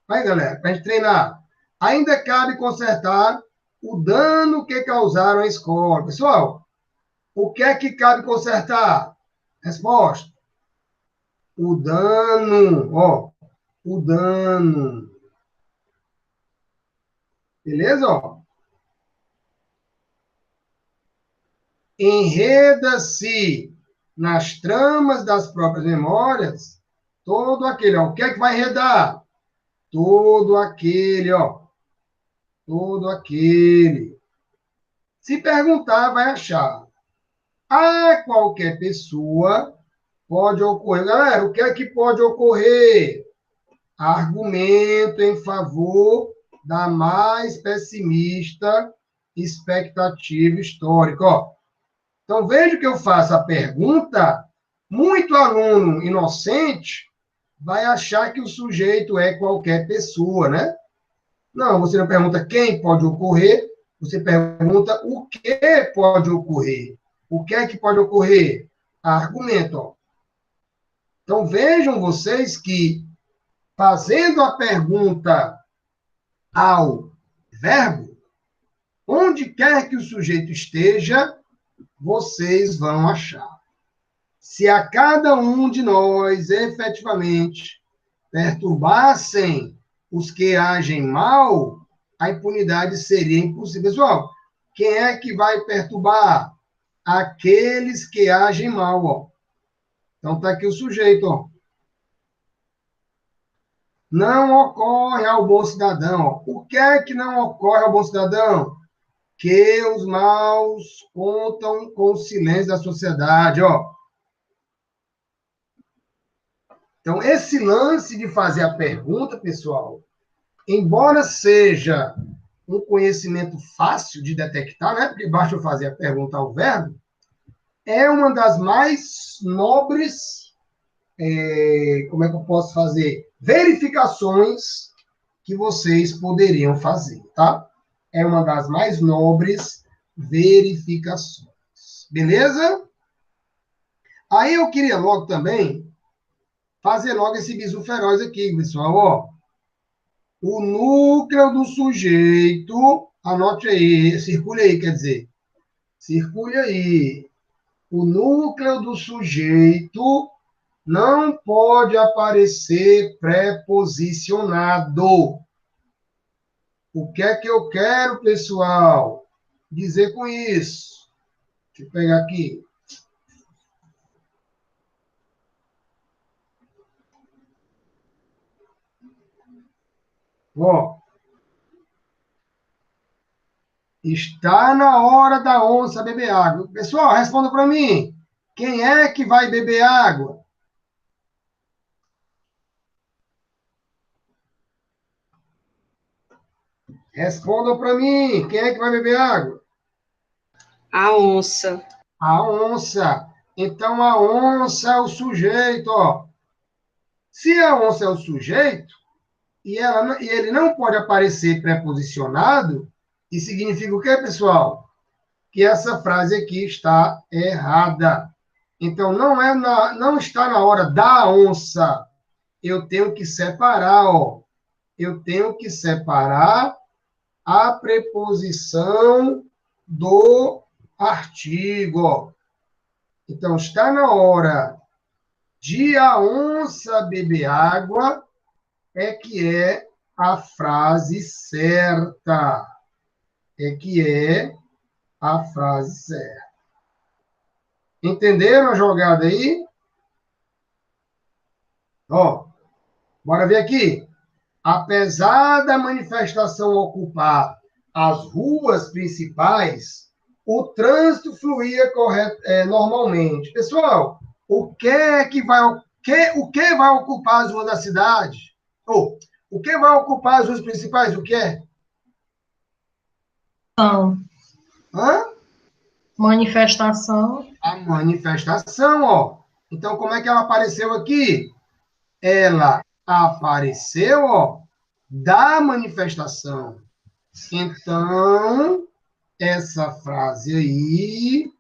S1: Aí, galera, para a gente treinar. Ainda cabe consertar o dano que causaram à escola. Pessoal, o que é que cabe consertar? Resposta. O dano, ó. O dano. Beleza, ó? Enreda-se nas tramas das próprias memórias todo aquele, ó. O que é que vai enredar? Todo aquele, ó. Todo aquele. Se perguntar, vai achar. A qualquer pessoa pode ocorrer. Galera, o que é que pode ocorrer? Argumento em favor da mais pessimista expectativa histórica. Ó. Então, veja que eu faço a pergunta, muito aluno inocente vai achar que o sujeito é qualquer pessoa, né? Não, você não pergunta quem pode ocorrer, você pergunta o que pode ocorrer. O que é que pode ocorrer? Argumento. Ó. Então, vejam vocês que, fazendo a pergunta ao verbo, onde quer que o sujeito esteja, vocês vão achar. Se a cada um de nós, efetivamente, perturbassem os que agem mal, a impunidade seria impossível. Pessoal, quem é que vai perturbar? Aqueles que agem mal, ó. Então, está aqui o sujeito, ó. Não ocorre ao bom cidadão. Ó. O que é que não ocorre ao bom cidadão? Que os maus contam com o silêncio da sociedade, ó. Então, esse lance de fazer a pergunta, pessoal, embora seja um conhecimento fácil de detectar, né? Porque basta eu fazer a pergunta ao verbo, é uma das mais nobres, como é que eu posso fazer? Verificações que vocês poderiam fazer, tá? É uma das mais nobres verificações. Beleza? Aí eu queria logo também fazer logo esse bizu feroz aqui, pessoal, ó. O núcleo do sujeito, anote aí, circule aí, quer dizer, circule aí. O núcleo do sujeito não pode aparecer preposicionado. O que é que eu quero, pessoal, dizer com isso? Deixa eu pegar aqui. Ó. Está na hora da onça beber água. Pessoal, responda para mim. Quem é que vai beber água? Responda para mim. Quem é que vai beber água?
S2: A onça.
S1: A onça. Então, a onça é o sujeito, ó. Se a onça é o sujeito, e ele não pode aparecer preposicionado, isso significa o quê, pessoal? Que essa frase aqui está errada. Então, não está na hora da onça. Eu tenho que separar, ó. Eu tenho que separar a preposição do artigo, ó. Então, está na hora de a onça beber água, é que é a frase certa. É que é a frase certa. Entenderam a jogada aí? Ó, bora ver aqui. Apesar da manifestação ocupar as ruas principais, o trânsito fluía normalmente. Pessoal, o que vai ocupar as ruas da cidade? O que vai ocupar as ruas principais? O que é? Hã?
S3: Manifestação.
S1: A manifestação, ó. Então, como é que ela apareceu aqui? Ela apareceu, ó, da manifestação. Então, essa frase aí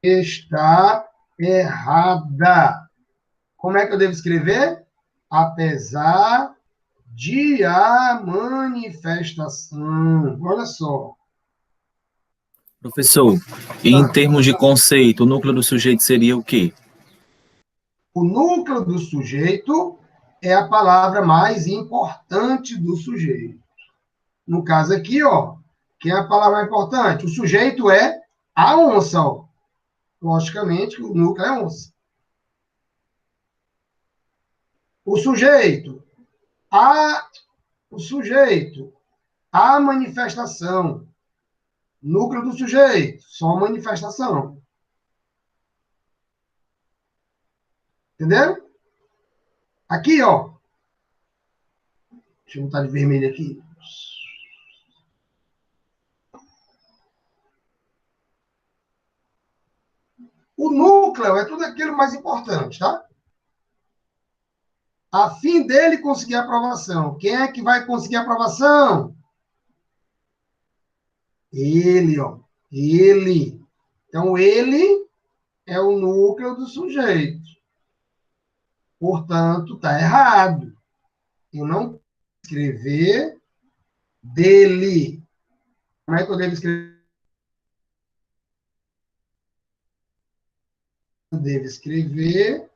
S1: está Errada. Como é que eu devo escrever? Apesar de a manifestação. Olha só.
S4: Professor, e em termos de conceito, o núcleo do sujeito seria o quê?
S1: O núcleo do sujeito é a palavra mais importante do sujeito. No caso aqui, ó, que é a palavra mais importante? O sujeito é a onça, ó. Logicamente, o núcleo é a onça. O sujeito, o sujeito, a manifestação. Núcleo do sujeito, só manifestação. Entendeu? Aqui, ó. Deixa eu botar de vermelho aqui. O núcleo é tudo aquilo mais importante, tá? A fim dele conseguir a aprovação. Quem é que vai conseguir a aprovação? Ele, ó. Ele. Então, ele é o núcleo do sujeito. Portanto, está errado. Eu não escrever dele. Como é que eu devo escrever? Eu devo escrever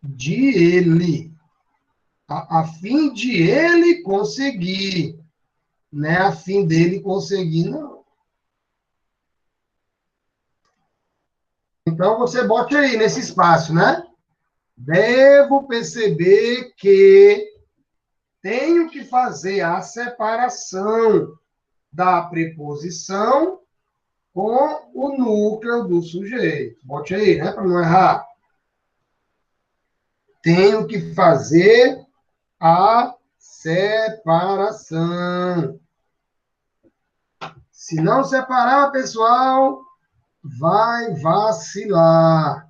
S1: de ele. A fim de ele conseguir. Não é a fim dele conseguir, não. Então, você bote aí nesse espaço, né? Devo perceber que tenho que fazer a separação da preposição com o núcleo do sujeito. Bote aí, né? Para não errar. Tenho que fazer a separação. Se não separar, pessoal, vai vacilar.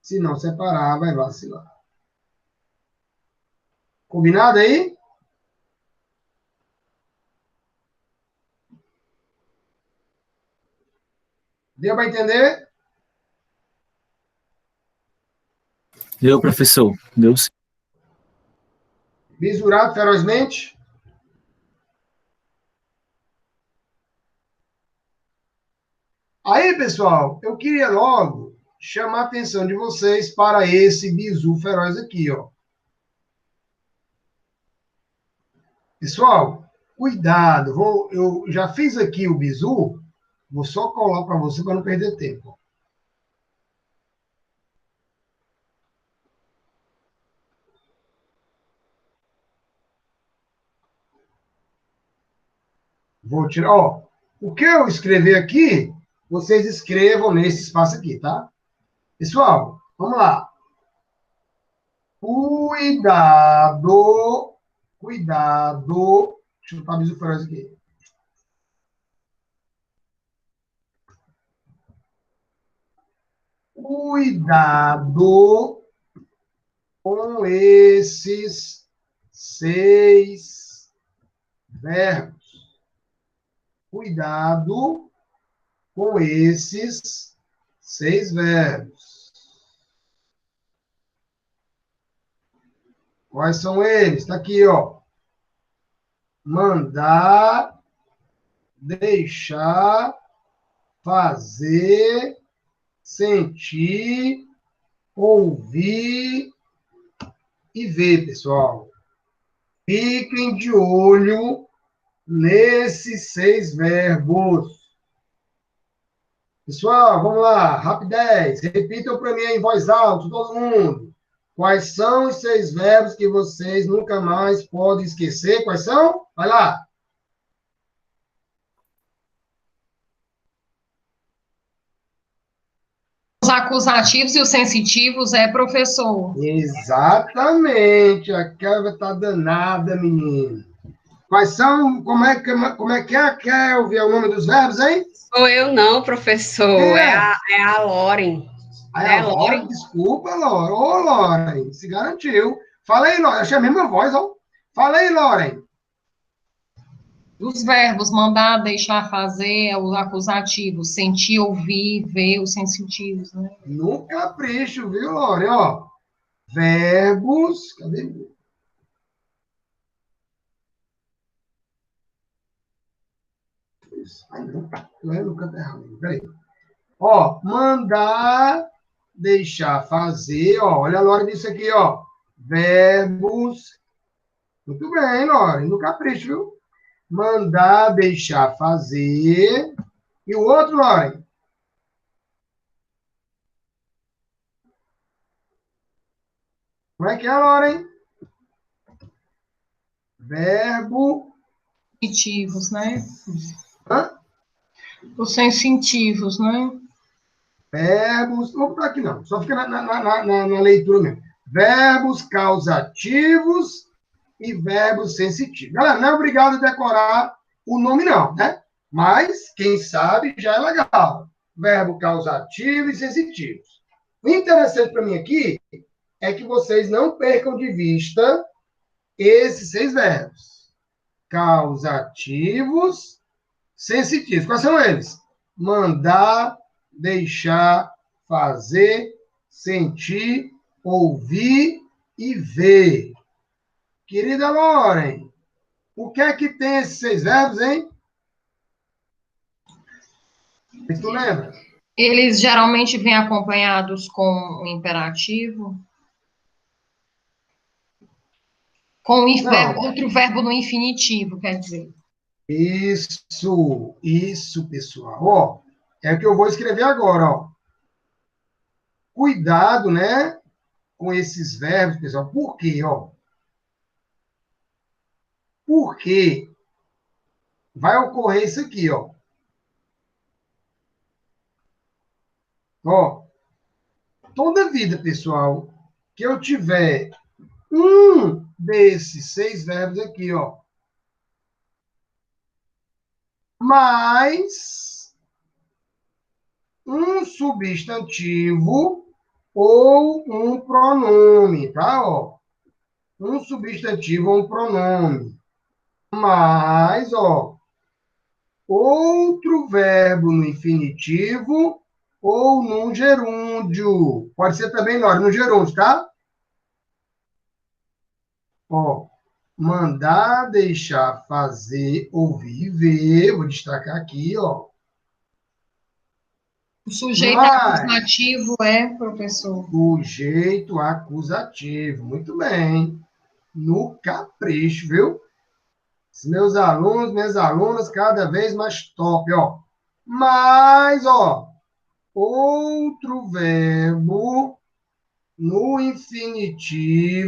S1: Se não separar, vai vacilar. Combinado aí? Deu para entender?
S4: Deu, professor? Deu sim.
S1: Bisurado ferozmente? Aí, pessoal, eu queria logo chamar a atenção de vocês para esse bizu feroz aqui, ó. Pessoal, cuidado. Eu já fiz aqui o bizu, vou só colar para você para não perder tempo. Vou tirar, ó. O que eu escrever aqui, vocês escrevam nesse espaço aqui, tá? Pessoal, vamos lá. Cuidado. Cuidado. Deixa eu botar bizu feroz aqui. Cuidado com esses 6 verbos. Cuidado com esses 6 verbos. Quais são eles? Está aqui, ó. Mandar, deixar, fazer, sentir, ouvir e ver, pessoal. Fiquem de olho nesses 6 verbos. Pessoal, vamos lá, rapidez. Repitam para mim aí em voz alta, todo mundo. Quais são os 6 verbos que vocês nunca mais podem esquecer? Quais são? Vai lá.
S3: Os acusativos e os sensitivos professor.
S1: Exatamente. A Kelvin tá danada, menino. Quais são? Como é que é a Kelvin? É o nome dos verbos, hein?
S2: Sou eu não, professor. É a Loren.
S1: Aí a Loren, desculpa, Loren. Ô, Loren, se garantiu. Fala aí, Loren. Achei a mesma voz, ó. Fala aí, Loren.
S3: Os verbos mandar, deixar, fazer, os acusativos, sentir, ouvir, ver, os sensitivos, né?
S1: No capricho, viu, Lore? Ó, verbos. Cadê? Ai, não. Não é no canto errado. Peraí. Ó, mandar, deixar, fazer. Ó, olha a Lore disso aqui, ó. Verbos. Muito bem, Lore. No capricho, viu? Mandar, deixar, fazer. E o outro, Lore? Como é que é, Lore, hein? Verbo.
S3: Sensitivos, né?
S1: Hã?
S3: Os sensitivos, né?
S1: Verbos. Não vou botar aqui, não. Só fica na leitura mesmo. Verbos causativos e verbos sensitivos. Galera, não é obrigado a decorar o nome, não, né? Mas, quem sabe, já é legal. Verbo causativo e sensitivos. O interessante para mim aqui é que vocês não percam de vista esses 6 verbos. Causativos, sensitivos. Quais são eles? Mandar, deixar, fazer, sentir, ouvir e ver. Querida Loren, o que é que tem esses 6 verbos, hein? Tu lembra?
S3: Eles geralmente vêm acompanhados com o imperativo, com outro verbo no infinitivo, quer dizer.
S1: Isso, pessoal. Ó, é o que eu vou escrever agora, ó. Cuidado, né, com esses verbos, pessoal. Por quê, ó? Porque vai ocorrer isso aqui, ó. Ó, toda vida, pessoal, que eu tiver um desses 6 verbos aqui, ó, mais um substantivo ou um pronome, tá? Ó, um substantivo ou um pronome. Mais, ó, outro verbo no infinitivo ou num gerúndio. Pode ser também, Nora, no gerúndio, tá? Ó, mandar, deixar, fazer, ouvir, ver. Vou destacar aqui, ó.
S3: O sujeito
S1: Mas,
S3: acusativo é, professor?
S1: sujeito acusativo. Muito bem. No capricho, viu? Meus alunos, minhas alunas, cada vez mais top, ó. Mas, ó, outro verbo no infinitivo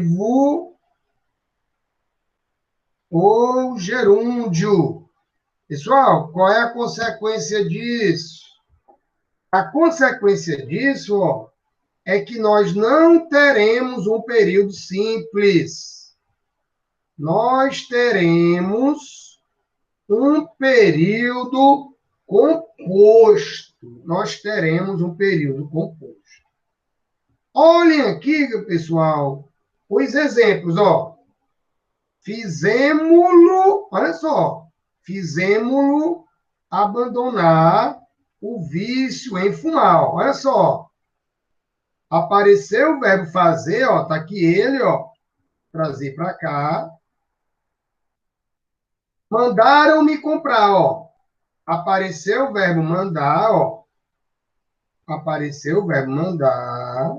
S1: ou gerúndio. Pessoal, qual é a consequência disso? A consequência disso, ó, é que nós não teremos um período simples. Nós teremos um período composto. Nós teremos um período composto. Olhem aqui, pessoal, os exemplos, ó. Fizemo-lo, olha só, fizemo-lo abandonar o vício em fumar. Olha só. Apareceu o verbo fazer, ó, tá aqui ele, ó, trazer para cá. Mandaram-me comprar, ó. Apareceu o verbo mandar, ó. Apareceu o verbo mandar.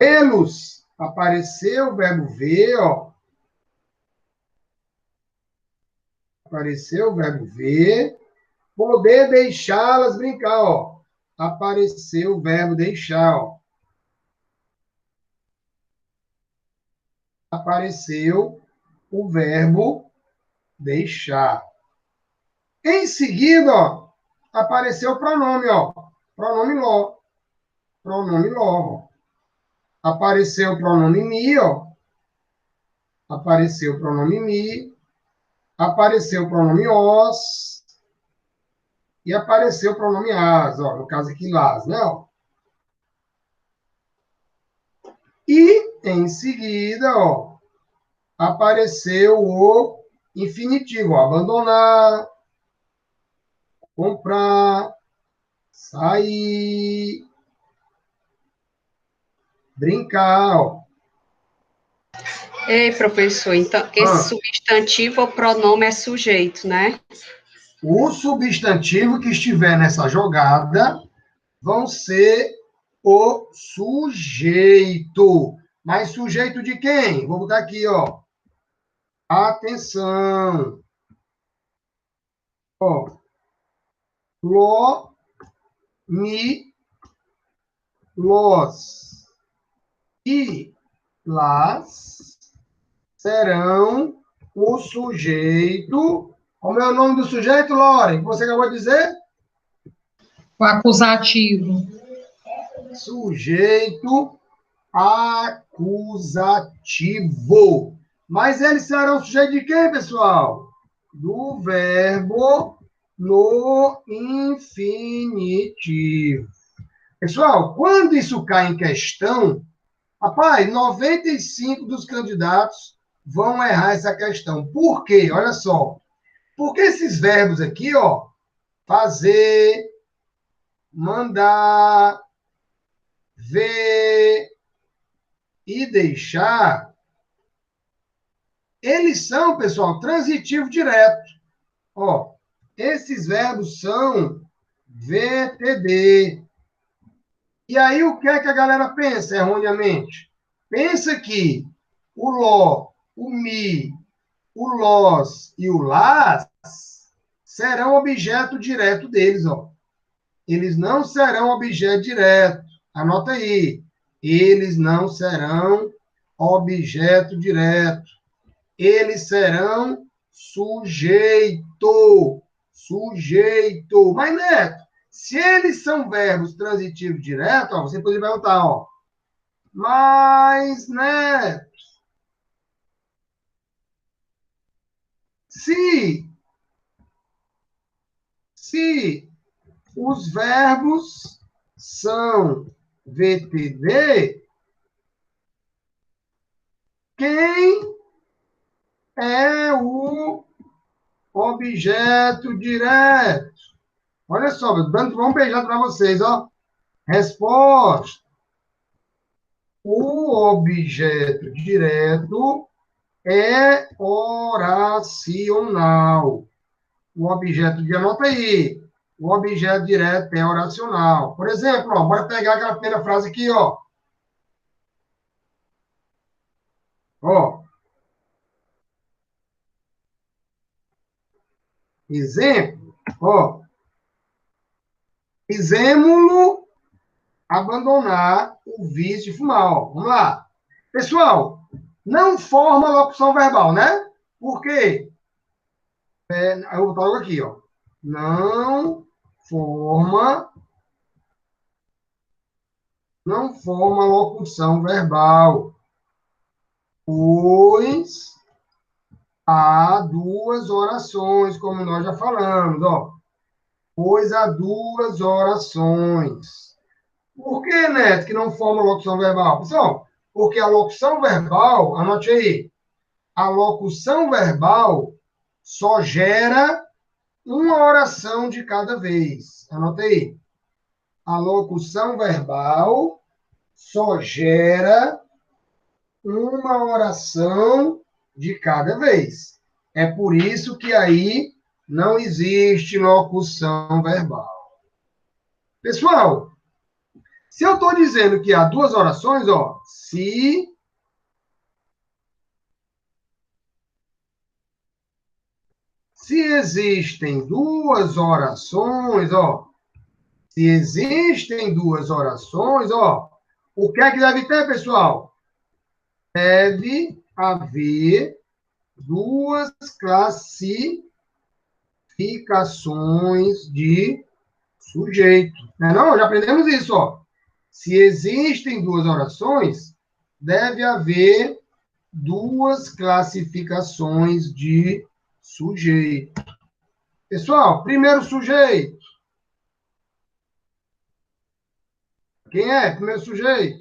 S1: Vê-los. Apareceu o verbo ver, ó. Apareceu o verbo ver. Poder deixá-las brincar, ó. Apareceu o verbo deixar, ó. Apareceu o verbo deixar. Em seguida, ó, apareceu o pronome, ó. Pronome lo. Pronome lo, ó. Apareceu o pronome me, ó. Apareceu o pronome me. Apareceu o pronome os. E apareceu o pronome as, ó. No caso aqui, las, né, ó. E, em seguida, ó, apareceu o infinitivo, ó, abandonar, comprar, sair, brincar, ó.
S2: Ei, professor, então, esse
S1: Ah,
S2: substantivo ou pronome é sujeito, né?
S1: o substantivo que estiver nessa jogada vão ser o sujeito. Mas sujeito de quem? Vou botar aqui, ó. Atenção. Ó. Lo, mi, los e las serão o sujeito. Como é o nome do sujeito, Lore? Você acabou de dizer?
S3: O acusativo.
S1: Sujeito acusativo. Mas eles serão sujeito de quem, pessoal? Do verbo no infinitivo. Pessoal, quando isso cai em questão, rapaz, 95 dos candidatos vão errar essa questão. Por quê? Olha só. Porque esses verbos aqui, ó, fazer, mandar, ver e deixar, eles são, pessoal, transitivo direto. Ó, esses verbos são VTD. E aí, o que é que a galera pensa erroneamente? Pensa que o ló, o mi, o los e o las serão objeto direto deles, ó. Eles não serão objeto direto. Anota aí. Eles não serão objeto direto. Eles serão sujeito. Sujeito. Mas, Neto, se eles são verbos transitivos diretos, ó, você pode perguntar, ó. Mas, Neto, se os verbos são VTD, quem é o objeto direto? Olha só, vamos beijar para vocês, ó. Resposta. O objeto direto é oracional. O objeto de anota aí. O objeto direto é oracional. Por exemplo, ó, bora pegar aquela primeira frase aqui, ó. Ó. Exemplo, ó. Fizemos-lo abandonar o vício de fumar, ó. Vamos lá. Pessoal, não forma locução verbal, né? Por quê? Eu vou botar logo aqui, ó. Não forma, não forma locução verbal, pois há duas orações, como nós já falamos, ó. Pois há duas orações. Por que, Neto, que não forma locução verbal? Pessoal, porque a locução verbal, anote aí, a locução verbal só gera uma oração de cada vez. Anota aí. A locução verbal só gera uma oração de cada vez. É por isso que aí não existe locução verbal. Pessoal, se eu estou dizendo que há duas orações, ó, se existem duas orações, ó, se existem duas orações, ó, o que é que deve ter, pessoal? Deve haver duas classificações de sujeito. Não, não, já aprendemos isso, ó. Se existem duas orações, deve haver duas classificações de sujeito. Pessoal, primeiro sujeito. Quem é? Primeiro sujeito.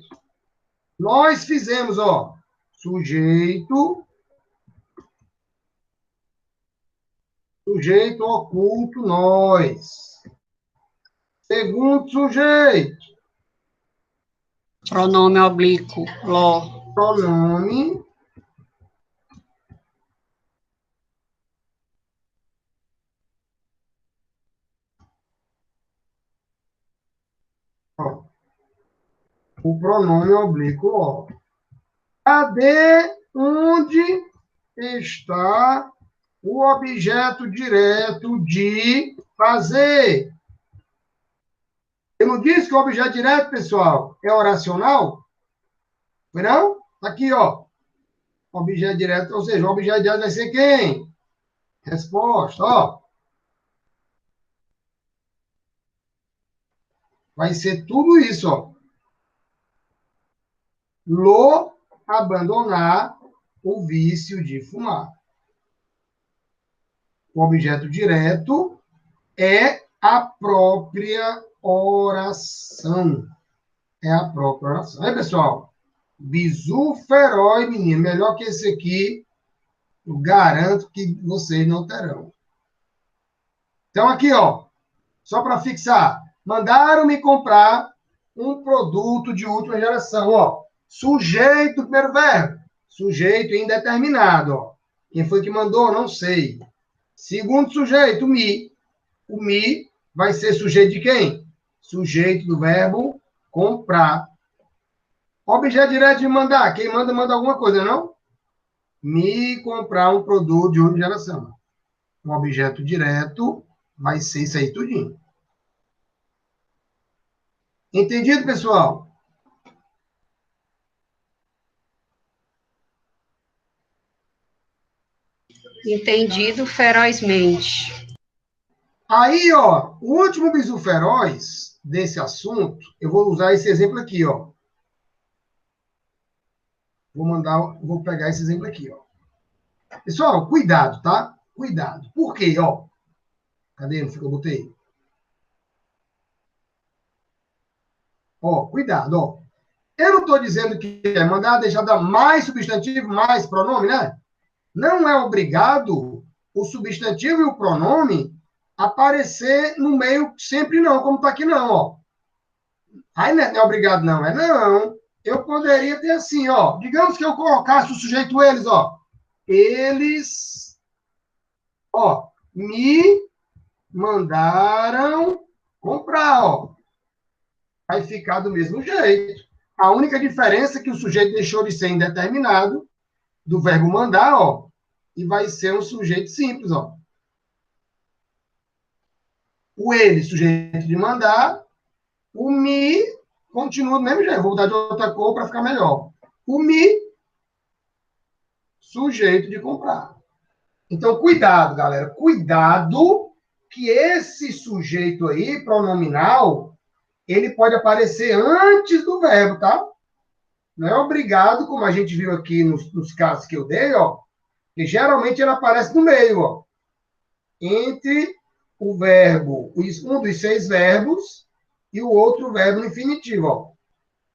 S1: Nós fizemos, ó, sujeito, Sujeito oculto, nós. Segundo sujeito.
S2: Pronome oblíquo, ló.
S1: Pronome. Ó, o pronome oblíquo, ó. Cadê onde está o objeto direto de fazer? Eu não disse que o objeto direto, pessoal, é oracional? Foi não? Aqui, ó. Objeto direto, ou seja, o objeto direto vai ser quem? Resposta, ó. Vai ser tudo isso, ó. Lo abandonar o vício de fumar. O objeto direto é a própria oração. É a própria oração. Aí, pessoal, bizu feroz, menino. Melhor que esse aqui, eu garanto que vocês não terão. Então, aqui, ó, só para fixar. Mandaram-me comprar um produto de última geração, ó. Sujeito, primeiro verbo. Sujeito indeterminado, ó. Quem foi que mandou? Não sei. Segundo sujeito, me. O me vai ser sujeito de quem? Sujeito do verbo comprar. Objeto direto de mandar. Quem manda, manda alguma coisa, não? Me comprar um produto de última geração. Um objeto direto vai ser isso aí tudinho. Entendido, pessoal?
S2: Entendido ferozmente.
S1: Aí, ó, o último bizu feroz desse assunto, eu vou usar esse exemplo aqui, ó. Vou pegar esse exemplo aqui, ó. Pessoal, cuidado, tá? Cuidado. Por quê, ó? Cadê? Não foi que eu botei? Ó, cuidado, ó. Eu não estou dizendo que é mandar deixar dar mais substantivo, mais pronome, né? Não é obrigado o substantivo e o pronome aparecer no meio sempre não, como está aqui não, ó. Aí não é obrigado não, é não. Eu poderia ter assim, ó. Digamos que eu colocasse o sujeito eles, ó. Eles, ó, me mandaram comprar, ó. Vai ficar do mesmo jeito. A única diferença é que o sujeito deixou de ser indeterminado do verbo mandar, ó, e vai ser um sujeito simples, ó. O ele, sujeito de mandar, o me continua do mesmo jeito. Vou mudar de outra cor para ficar melhor. O me, sujeito de comprar. Então, cuidado, galera. Cuidado que esse sujeito aí, pronominal, ele pode aparecer antes do verbo, tá? Não é obrigado, como a gente viu aqui nos casos que eu dei, ó, que geralmente ele aparece no meio, ó. Entre o verbo, um dos 6 verbos, e o outro verbo no infinitivo, ó.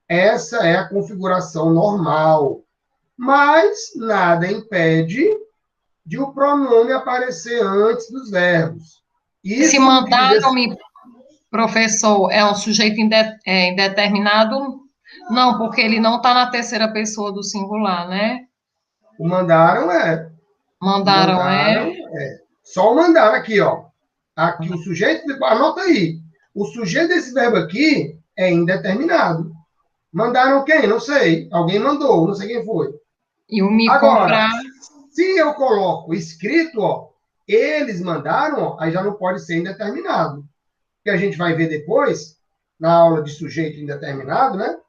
S1: Essa é a configuração normal. Mas nada impede de o pronome aparecer antes dos verbos. Isso
S3: Se mandaram-me, professor, é um sujeito indeterminado? Não, porque ele não está na terceira pessoa do singular, né?
S1: O mandaram é.
S3: Mandaram
S1: é. Só o mandaram aqui, ó. Aqui o sujeito, anota aí. O sujeito desse verbo aqui é indeterminado. Mandaram quem? Não sei. Alguém mandou, não sei quem foi.
S3: E o me
S1: Agora,
S3: comprar.
S1: se eu coloco escrito, ó, eles mandaram, ó, aí já não pode ser indeterminado. Que a gente vai ver depois, na aula de sujeito indeterminado, né?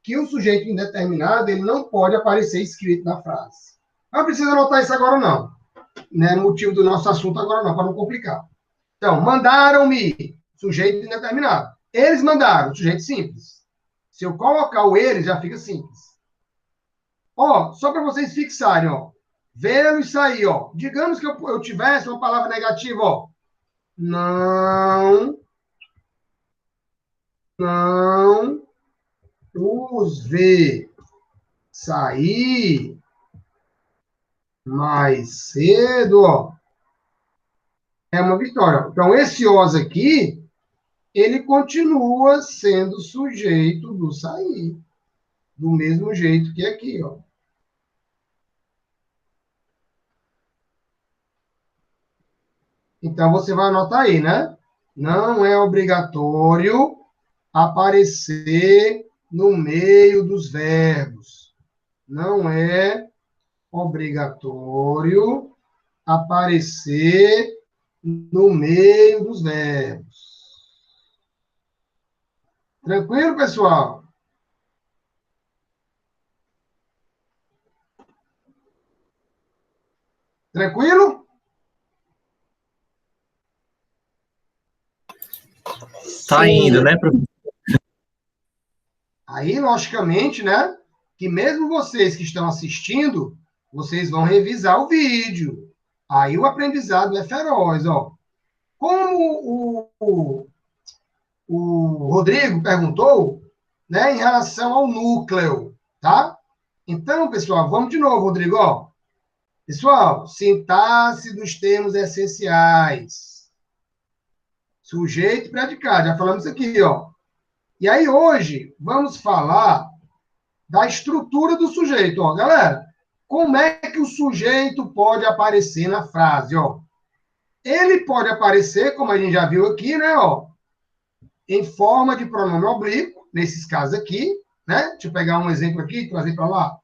S1: Que o sujeito indeterminado, ele não pode aparecer escrito na frase. Não precisa anotar isso agora, não. Não é motivo do nosso assunto agora, não, para não complicar. Então, mandaram-me, sujeito indeterminado. Eles mandaram, sujeito simples. Se eu colocar o eles, já fica simples. Ó, só para vocês fixarem, ó. Vendo isso aí, ó. Digamos que eu tivesse uma palavra negativa, ó. Não os vê sair mais cedo, ó. É uma vitória. Então, esse os aqui, ele continua sendo sujeito do sair. Do mesmo jeito que aqui, ó. Então, você vai anotar aí, né? Não é obrigatório aparecer no meio dos verbos. Não é obrigatório aparecer no meio dos verbos. Tranquilo, pessoal? Tranquilo?
S4: Tá indo, né, professor?
S1: Aí, logicamente, né? Que mesmo vocês que estão assistindo, vocês vão revisar o vídeo. Aí o aprendizado é feroz, ó. Como o Rodrigo perguntou, né, em relação ao núcleo, tá? Então, pessoal, vamos de novo, Rodrigo, ó. Pessoal, sintaxe dos termos essenciais. Sujeito e predicado, já falamos isso aqui, ó. E aí, hoje, vamos falar da estrutura do sujeito, ó. Galera, como é que o sujeito pode aparecer na frase, ó? Ele pode aparecer, como a gente já viu aqui, né, ó, em forma de pronome oblíquo, nesses casos aqui, né? Deixa eu pegar um exemplo aqui e trazer para lá.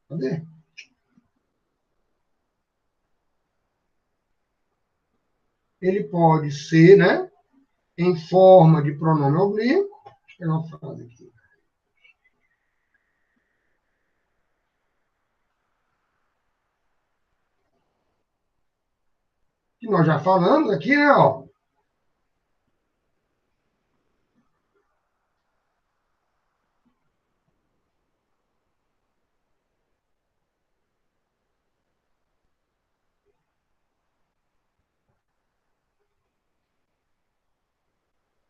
S1: Cadê? Ele pode ser, né, em forma de pronome oblíquo. Deixa eu pegar uma frase aqui. Que nós já falamos aqui, né, ó.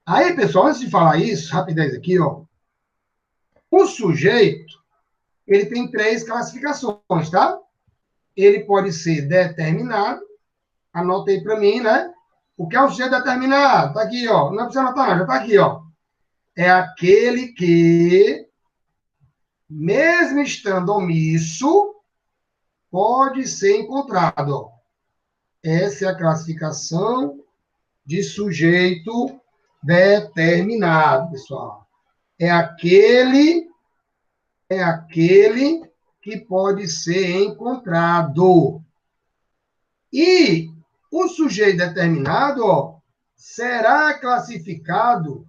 S1: Aí, pessoal, antes de falar isso, rapidez aqui, ó. O sujeito, ele tem 3 classificações, tá? Ele pode ser determinado, anota aí para mim, né? O que é o sujeito determinado? Tá aqui, ó. Não precisa anotar, não, já tá aqui, ó. É aquele que, mesmo estando omisso, pode ser encontrado, ó. Essa é a classificação de sujeito determinado, pessoal. É aquele que pode ser encontrado. E o sujeito determinado, ó, será classificado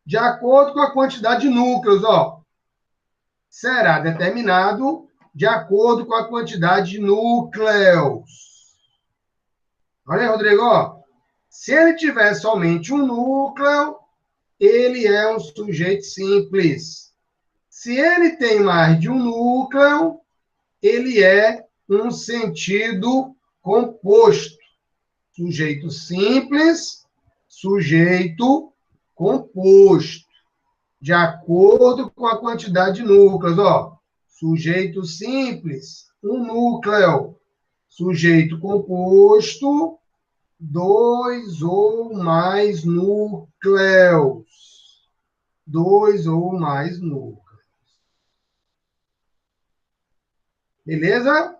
S1: de acordo com a quantidade de núcleos, ó. Será determinado de acordo com a quantidade de núcleos. Olha aí, Rodrigo, ó. Se ele tiver somente um núcleo, ele é um sujeito simples. Se ele tem mais de um núcleo, ele é um sentido composto. Sujeito simples, sujeito composto. De acordo com a quantidade de núcleos, ó. Sujeito simples, um núcleo. Sujeito composto, 2 ou mais núcleos. 2 ou mais núcleos. Beleza?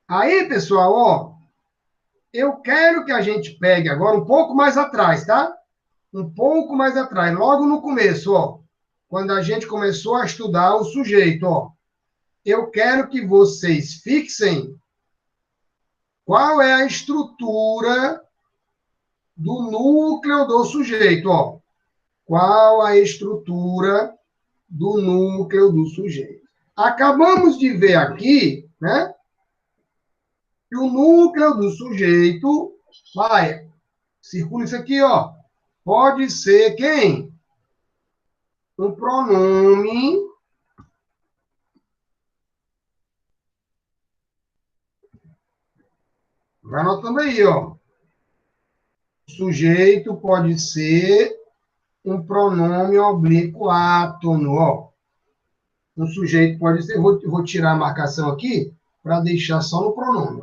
S1: Aí, pessoal, ó, eu quero que a gente pegue agora um pouco mais atrás, tá? Um pouco mais atrás, logo no começo, ó. Quando a gente começou a estudar o sujeito, ó. Eu quero que vocês fixem qual é a estrutura do núcleo do sujeito, ó. Qual a estrutura do núcleo do sujeito? Acabamos de ver aqui, né? Que o núcleo do sujeito, vai, circula isso aqui, ó. Pode ser quem? Um pronome. Vai anotando aí, ó. O sujeito pode ser um pronome oblíquo átono, ó. Um sujeito pode ser... Vou tirar a marcação aqui para deixar só no pronome.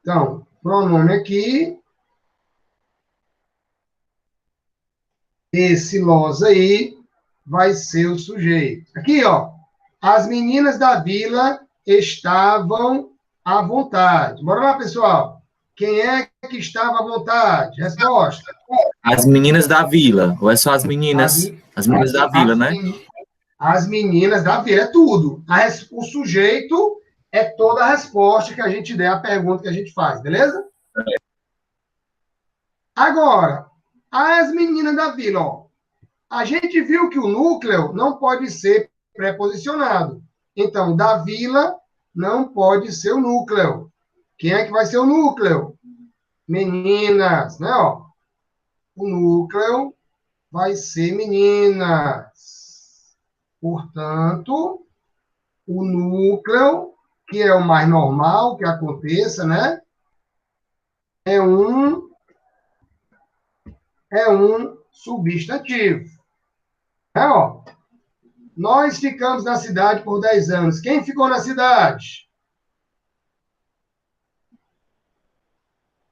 S1: Então, pronome aqui. Esse los aí vai ser o sujeito. Aqui, ó. As meninas da vila estavam à vontade. Bora lá, pessoal. Quem é que estava à vontade? Resposta.
S4: As meninas da vila. Ou é só as meninas? As meninas da vila, né?
S1: As meninas da vila. É tudo. O sujeito é toda a resposta que a gente der à pergunta que a gente faz, beleza? Agora, as meninas da vila, ó. A gente viu que o núcleo não pode ser preposicionado. Então, da vila não pode ser o núcleo. Quem é que vai ser o núcleo? Meninas, né? Ó. O núcleo vai ser meninas. Portanto, o núcleo, que é o mais normal que aconteça, né? É um substantivo. É, ó. Nós ficamos na cidade por 10 anos. Quem ficou na cidade?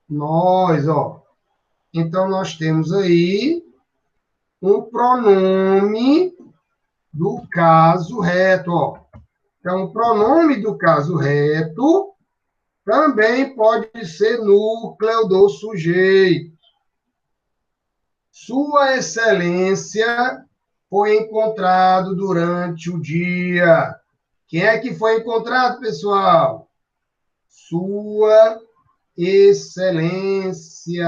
S1: Nós, ó. Então, nós temos aí um pronome do caso reto, ó. Então, o pronome do caso reto também pode ser núcleo do sujeito. Sua Excelência foi encontrado durante o dia. Quem é que foi encontrado, pessoal? Sua Excelência.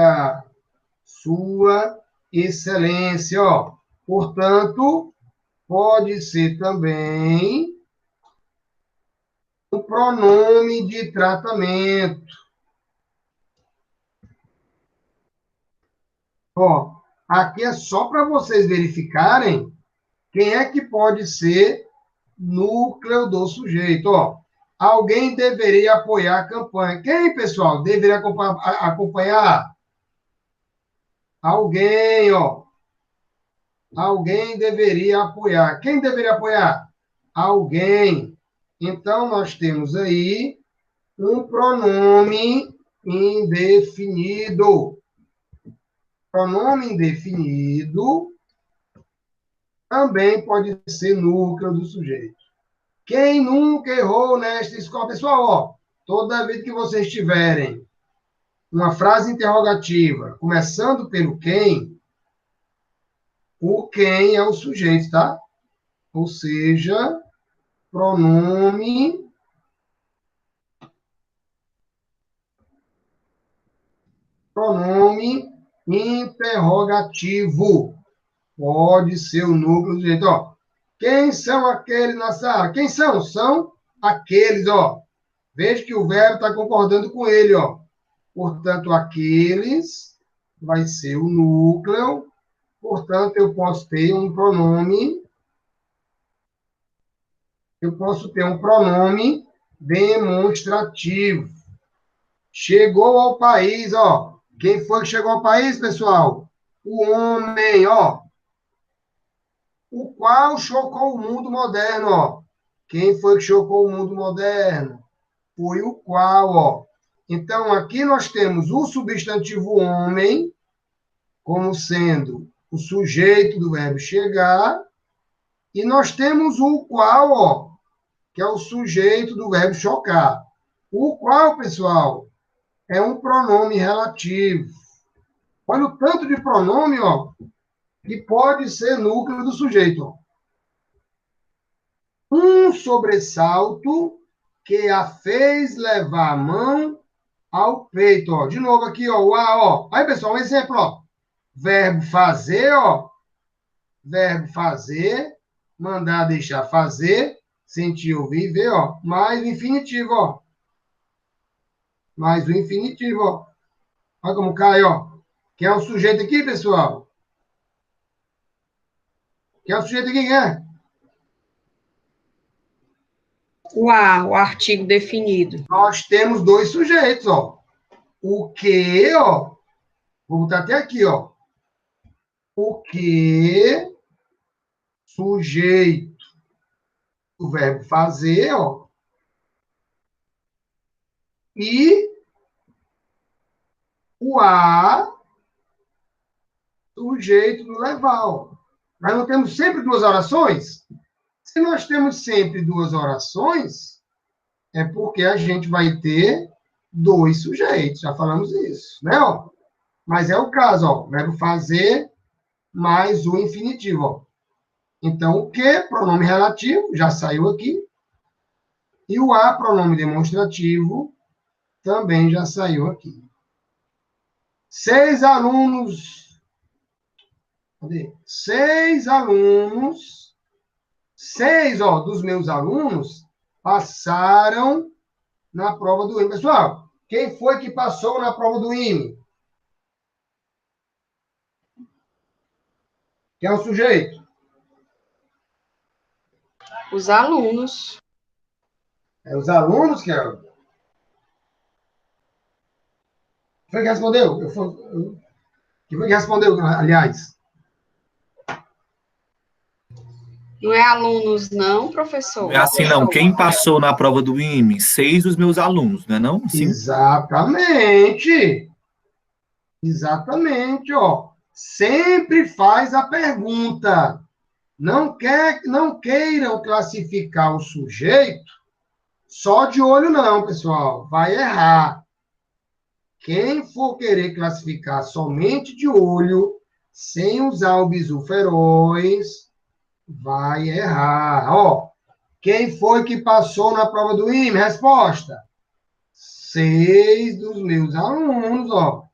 S1: Sua Excelência, ó. Portanto, pode ser também um pronome de tratamento. Ó, aqui é só para vocês verificarem quem é que pode ser núcleo do sujeito, ó. Alguém deveria apoiar a campanha. Quem, pessoal, deveria acompanhar? Alguém, ó. Alguém deveria apoiar. Quem deveria apoiar? Alguém. Então, nós temos aí um pronome indefinido. Pronome indefinido também pode ser núcleo do sujeito. Quem nunca errou nesta escola? Pessoal, ó, toda vez que vocês tiverem uma frase interrogativa começando pelo quem, o quem é o sujeito, tá? Ou seja, pronome interrogativo. Pode ser o núcleo do sujeito, ó. Quem são aqueles na sala? Quem são? São aqueles, ó. Veja que o verbo está concordando com ele, ó. Portanto, aqueles vai ser o núcleo. Portanto, eu posso ter um pronome. Eu posso ter um pronome demonstrativo. Chegou ao país, ó. Quem foi que chegou ao país, pessoal? O homem, ó. O qual chocou o mundo moderno, ó. Quem foi que chocou o mundo moderno? Foi o qual, ó. Então, aqui nós temos o substantivo homem como sendo o sujeito do verbo chegar, e nós temos o qual, ó, que é o sujeito do verbo chocar. O qual, pessoal, é um pronome relativo. Olha o tanto de pronome, ó, que pode ser núcleo do sujeito, ó. Um sobressalto que a fez levar a mão ao peito, ó. De novo aqui, ó, o a, ó. Aí, pessoal, um exemplo, ó. Verbo fazer, ó. Verbo fazer, mandar, deixar fazer, sentir, ouvir, ver, ó. Mais o infinitivo, ó. Mais o infinitivo, ó. Olha como cai, ó. Quem é o sujeito aqui, pessoal? Quem é o sujeito aqui, quem é?
S2: O A, o artigo definido.
S1: Nós temos dois sujeitos, ó. O que, ó, Vou botar até aqui, ó. O que sujeito do verbo fazer, ó. E o a sujeito do levar, ó. Nós não temos sempre duas orações? Se nós temos sempre duas orações, é porque a gente vai ter dois sujeitos. Já falamos isso, né? Ó? Mas é o caso, ó. Verbo fazer mais o infinitivo, ó. Então, o que? Pronome relativo, já saiu aqui. E o a, pronome demonstrativo, também já saiu aqui. 6 alunos. Cadê? 6 alunos. 6, ó, dos meus alunos passaram na prova do IME. Pessoal, quem foi que passou na prova do IME? Quem é o sujeito?
S2: Os alunos.
S1: É os alunos que é. Quem foi que respondeu? Quem foi que respondeu, aliás?
S2: Não é alunos, não, professor?
S4: Não é assim, não. Quem passou na prova do IME? 6 dos meus alunos, não é não? Sim.
S1: Exatamente. Exatamente, ó. Sempre faz a pergunta. Não queiram classificar o sujeito só de olho, não, pessoal. Vai errar. Quem for querer classificar somente de olho, sem usar o bisu feroz, vai errar. Ó, quem foi que passou na prova do IME? Resposta: 6 dos meus alunos, ó.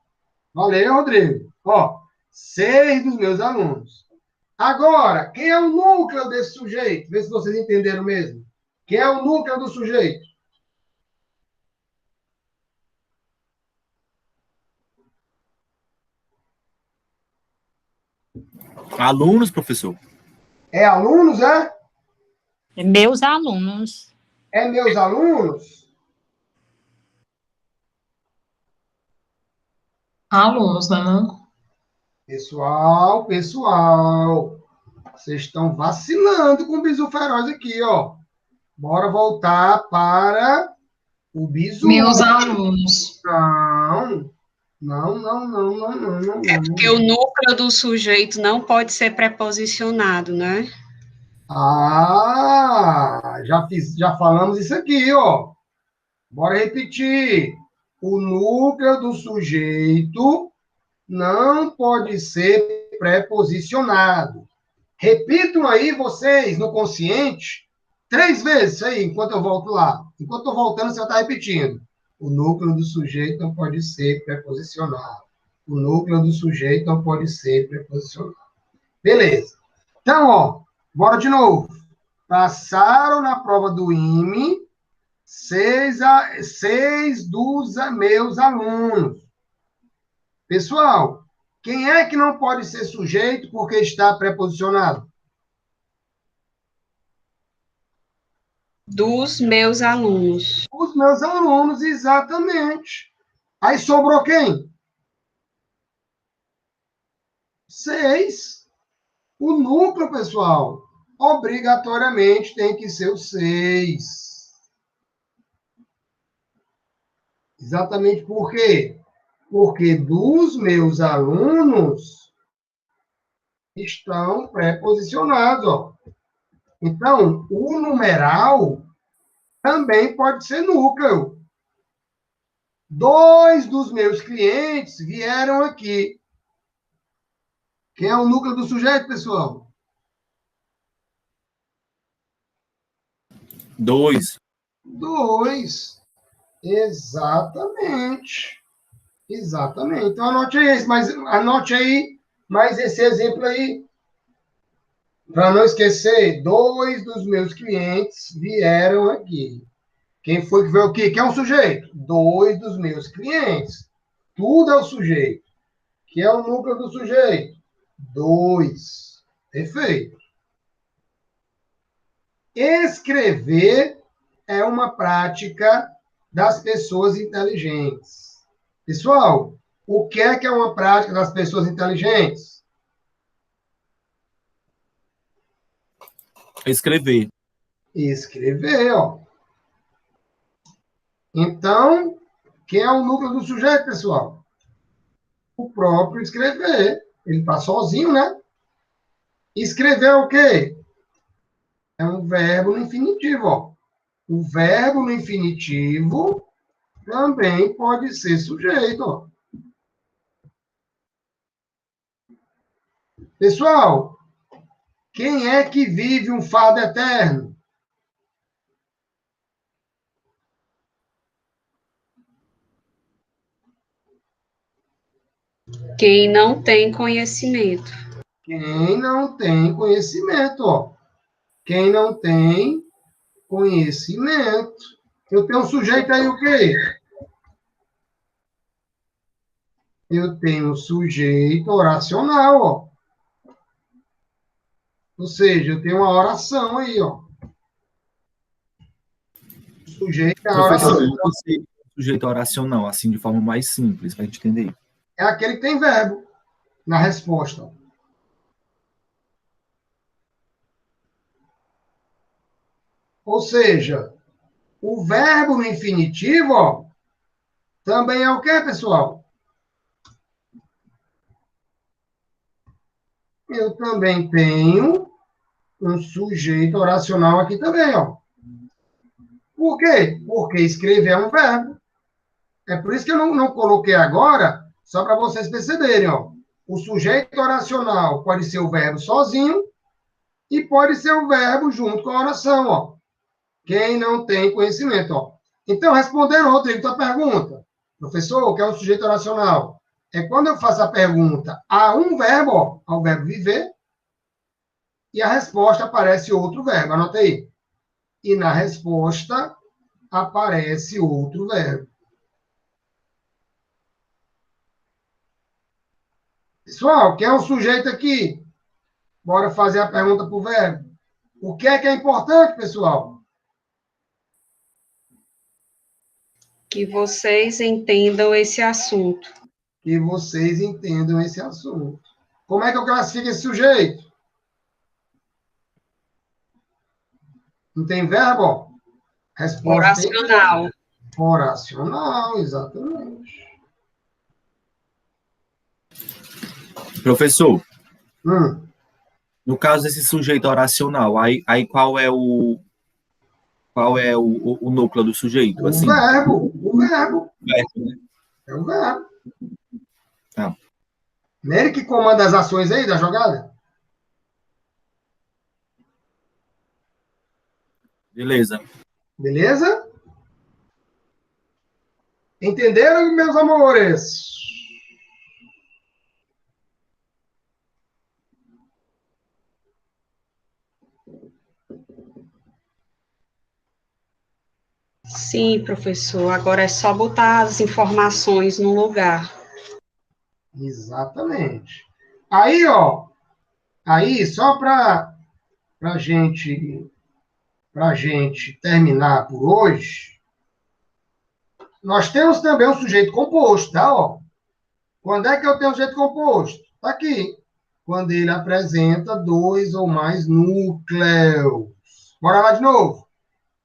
S1: Valeu, Rodrigo. Ó, 6 dos meus alunos. Agora, quem é o núcleo desse sujeito? Vê se vocês entenderam mesmo. Quem é o núcleo do sujeito?
S4: Alunos, professor?
S1: É alunos, é?
S5: Meus alunos.
S1: É meus alunos?
S3: Alunos, né, não?
S1: Pessoal, vocês estão vacilando com o bisu feroz aqui, ó. Bora voltar para o bisu.
S3: Meus alunos.
S1: Não.
S2: É porque o núcleo do sujeito não pode ser preposicionado, né?
S1: Já falamos isso aqui, ó. Bora repetir. O núcleo do sujeito não pode ser preposicionado. Repitam aí vocês no consciente 3 vezes isso aí, enquanto eu volto lá. Enquanto eu tô voltando, você vai estar repetindo. O núcleo do sujeito não pode ser preposicionado. O núcleo do sujeito não pode ser preposicionado. Beleza. Então, ó, bora de novo. Passaram na prova do IME 6 dos meus alunos. Pessoal, quem é que não pode ser sujeito porque está preposicionado?
S2: Dos meus alunos.
S1: Os meus alunos, exatamente. Aí sobrou quem? 6. O núcleo, pessoal, obrigatoriamente tem que ser o 6. Exatamente por quê? Porque dos meus alunos estão preposicionados, ó. Então, o numeral também pode ser núcleo. 2 dos meus clientes vieram aqui. Quem é o núcleo do sujeito, pessoal?
S4: 2.
S1: 2. Exatamente. Então, anote aí mais esse exemplo aí. Para não esquecer, 2 dos meus clientes vieram aqui. Quem foi que veio aqui? Quem é o sujeito? 2 dos meus clientes. Tudo é o sujeito. Quem é o núcleo do sujeito? 2. Perfeito. Escrever é uma prática das pessoas inteligentes. Pessoal, O que é uma prática das pessoas inteligentes?
S4: Escrever.
S1: Escrever, ó. Então, quem é o núcleo do sujeito, pessoal? O próprio escrever. Ele está sozinho, né? Escrever é o quê? É um verbo no infinitivo, ó. O verbo no infinitivo também pode ser sujeito, ó. Pessoal, quem é que vive um fardo eterno?
S2: Quem não tem conhecimento.
S1: Quem não tem conhecimento, ó. Quem não tem conhecimento. Eu tenho um sujeito aí o quê? Eu tenho um sujeito oracional, ó. Ou seja, eu tenho uma oração aí, ó. O sujeito é a
S4: Professor,
S1: oração.
S4: e você, sujeito oracional, assim, de forma mais simples, para a gente entender.
S1: É aquele que tem verbo na resposta. Ou seja, o verbo no infinitivo, ó, também é o quê, pessoal? Eu também tenho um sujeito oracional aqui também, ó. Por quê? Porque escrever é um verbo. É por isso que eu não coloquei agora, só para vocês perceberem, ó. O sujeito oracional pode ser o verbo sozinho e pode ser o verbo junto com a oração, ó. Quem não tem conhecimento, ó. Então, respondendo, Rodrigo, tua pergunta, professor, o que é um sujeito oracional? É quando eu faço a pergunta a um verbo, ó, ao verbo viver, e a resposta aparece outro verbo. Anota aí. E na resposta aparece outro verbo. Pessoal, quem é o sujeito aqui? Bora fazer a pergunta para o verbo. O que é importante, pessoal?
S2: Que vocês entendam esse assunto.
S1: Que vocês entendam esse assunto. Como é que eu classifico esse sujeito? Não tem verbo? Ó. Resposta tem
S2: Oracional.
S1: oracional, exatamente.
S4: Professor,
S1: Hum.
S4: no caso desse sujeito oracional, aí qual é o núcleo do sujeito,
S1: O
S4: assim?
S1: verbo, o verbo.
S4: Verbo, né?
S1: É o verbo.
S4: Tá.
S1: Nele que comanda as ações aí da jogada?
S4: Beleza.
S1: Beleza? Entenderam, meus amores?
S2: Sim, professor. Agora é só botar as informações no lugar.
S1: Exatamente. Aí, ó, aí só para a gente terminar por hoje, nós temos também um sujeito composto, tá? Ó. Quando é que eu tenho um sujeito composto? Está aqui. Quando ele apresenta dois ou mais núcleos. Bora lá de novo.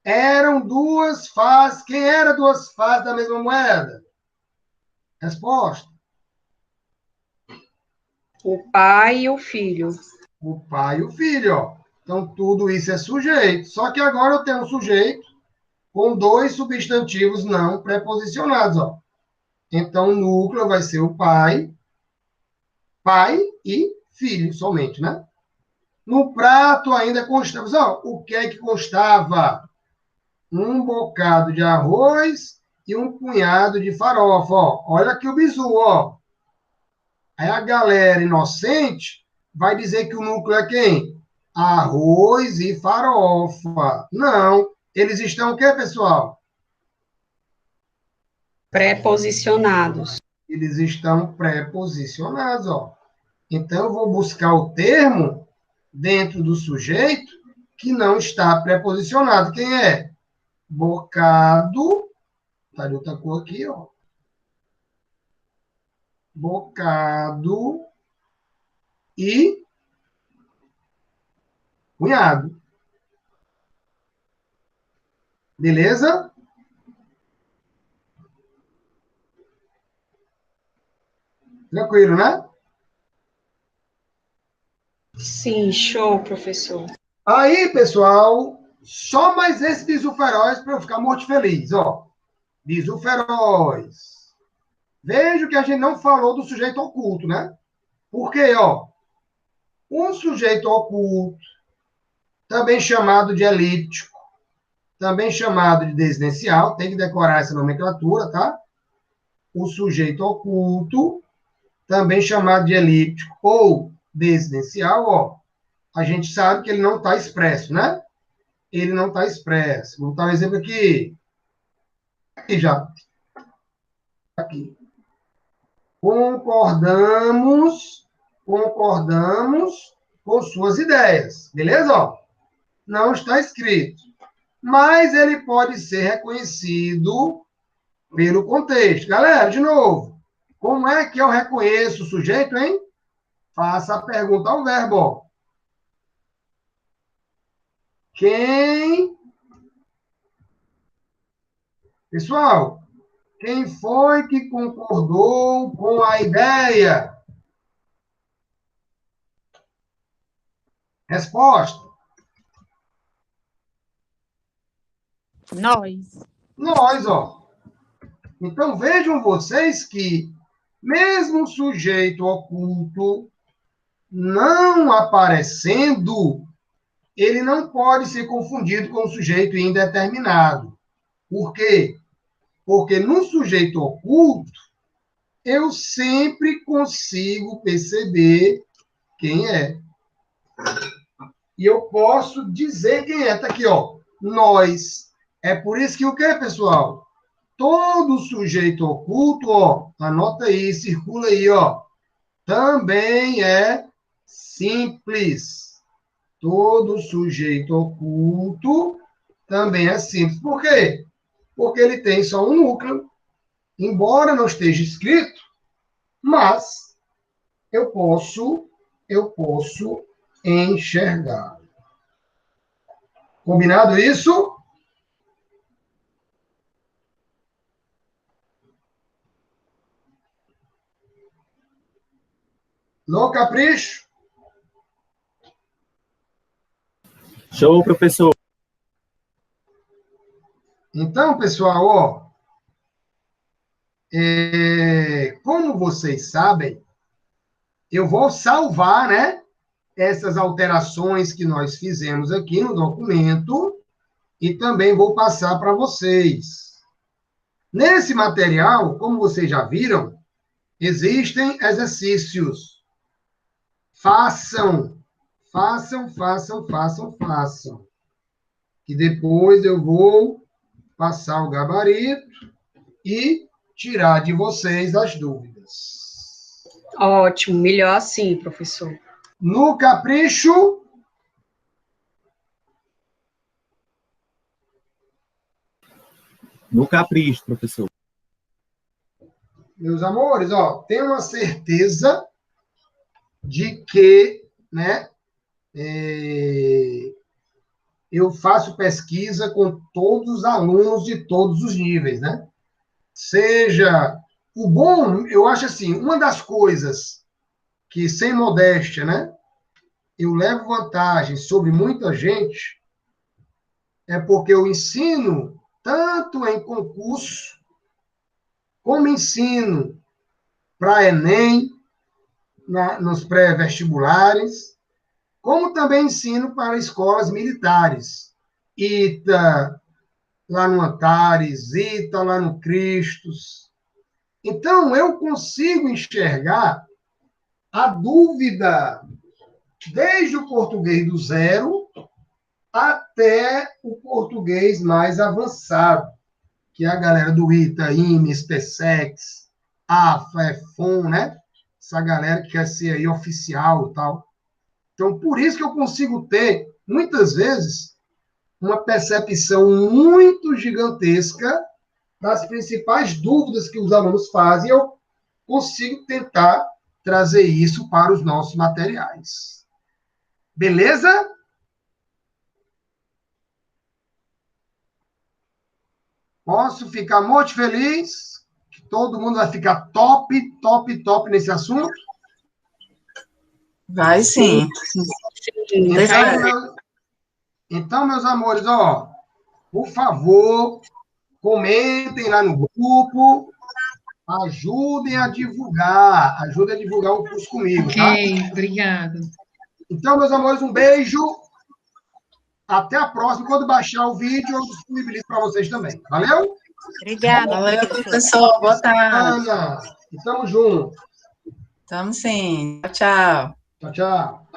S1: Eram duas faces. Quem era duas faces da mesma moeda? Resposta.
S2: O pai e o filho.
S1: O pai e o filho, ó. Então, tudo isso é sujeito. Só que agora eu tenho um sujeito com dois substantivos não preposicionados, ó. Então, o núcleo vai ser o pai e filho somente, né? No prato ainda constava. Ó, o que é que constava? Um bocado de arroz e um punhado de farofa, ó. Olha aqui o bizu, ó. Aí a galera inocente vai dizer que o núcleo é quem? Arroz e farofa. Não. Eles estão o quê, pessoal?
S2: Preposicionados.
S1: Eles estão pré-posicionados, ó. Então, eu vou buscar o termo dentro do sujeito que não está preposicionado. Quem é? Bocado. Tá de outra cor aqui, ó. bocado e cunhado. Beleza? Tranquilo, né?
S2: Sim, show, professor.
S1: Aí, pessoal, só mais esse bisu feroz para eu ficar muito feliz, ó. Bisu feroz. Veja que a gente não falou do sujeito oculto, né? Porque, ó, um sujeito oculto, também chamado de elíptico, também chamado de desinencial, tem que decorar essa nomenclatura, tá? O sujeito oculto, também chamado de elíptico ou desinencial, ó, a gente sabe que ele não está expresso, né? Ele não está expresso. Vou dar um exemplo aqui. Aqui já. Aqui. Concordamos com suas ideias. Beleza? Ó, não está escrito. Mas ele pode ser reconhecido pelo contexto. Galera, de novo, como é que eu reconheço o sujeito, hein? Faça a pergunta ao verbo. Ó. Quem... Pessoal, quem foi que concordou com a ideia? Resposta.
S5: Nós.
S1: Nós, ó. Então, vejam vocês que, mesmo o sujeito oculto não aparecendo, ele não pode ser confundido com o sujeito indeterminado. Por quê? Porque no sujeito oculto, eu sempre consigo perceber quem é. E eu posso dizer quem é. Está aqui, ó. Nós. É por isso que o quê, pessoal? Todo sujeito oculto, ó, anota aí, circula aí, ó, também é simples. Todo sujeito oculto também é simples. Por quê? Porque ele tem só um núcleo. Embora não esteja escrito, mas eu posso enxergar. Combinado isso? No capricho?
S4: Show, professor.
S1: Então, pessoal, ó, como vocês sabem, eu vou salvar, né, essas alterações que nós fizemos aqui no documento e também vou passar para vocês. Nesse material, como vocês já viram, existem exercícios. Façam. Que depois eu vou passar o gabarito e tirar de vocês as dúvidas.
S2: Ótimo, melhor assim, professor.
S1: No capricho.
S4: No capricho, professor.
S1: Meus amores, ó, tenho uma certeza de que, né, eu faço pesquisa com todos os alunos de todos os níveis, né? Seja o bom, eu acho assim, uma das coisas que, sem modéstia, né, eu levo vantagem sobre muita gente é porque eu ensino tanto em concurso, como ensino para Enem, nos pré-vestibulares, como também ensino para escolas militares. ITA, lá no Antares, ITA, lá no Cristos. Então, eu consigo enxergar a dúvida desde o português do zero até o português mais avançado, que é a galera do ITA, IME, SPSEX, AFA, EFON, né? Essa galera que quer ser aí oficial e tal. Então, por isso que eu consigo ter, muitas vezes, uma percepção muito gigantesca das principais dúvidas que os alunos fazem. Eu consigo tentar trazer isso para os nossos materiais. Beleza? Posso ficar muito feliz que todo mundo vai ficar top, top, top nesse assunto?
S6: Vai sim.
S1: Então, meus amores, ó, por favor, comentem lá no grupo, ajudem a divulgar o curso comigo, tá?
S3: Ok, obrigado.
S1: Então, meus amores, um beijo. Até a próxima. Quando baixar o vídeo, eu disponibilizo para vocês também. Valeu?
S5: Obrigada,
S6: Valeu,
S5: professor.
S6: professor. Boa tarde.
S1: Ana, e tamo junto.
S6: Tamo sim. Tchau, tchau.
S1: Tchau, tchau.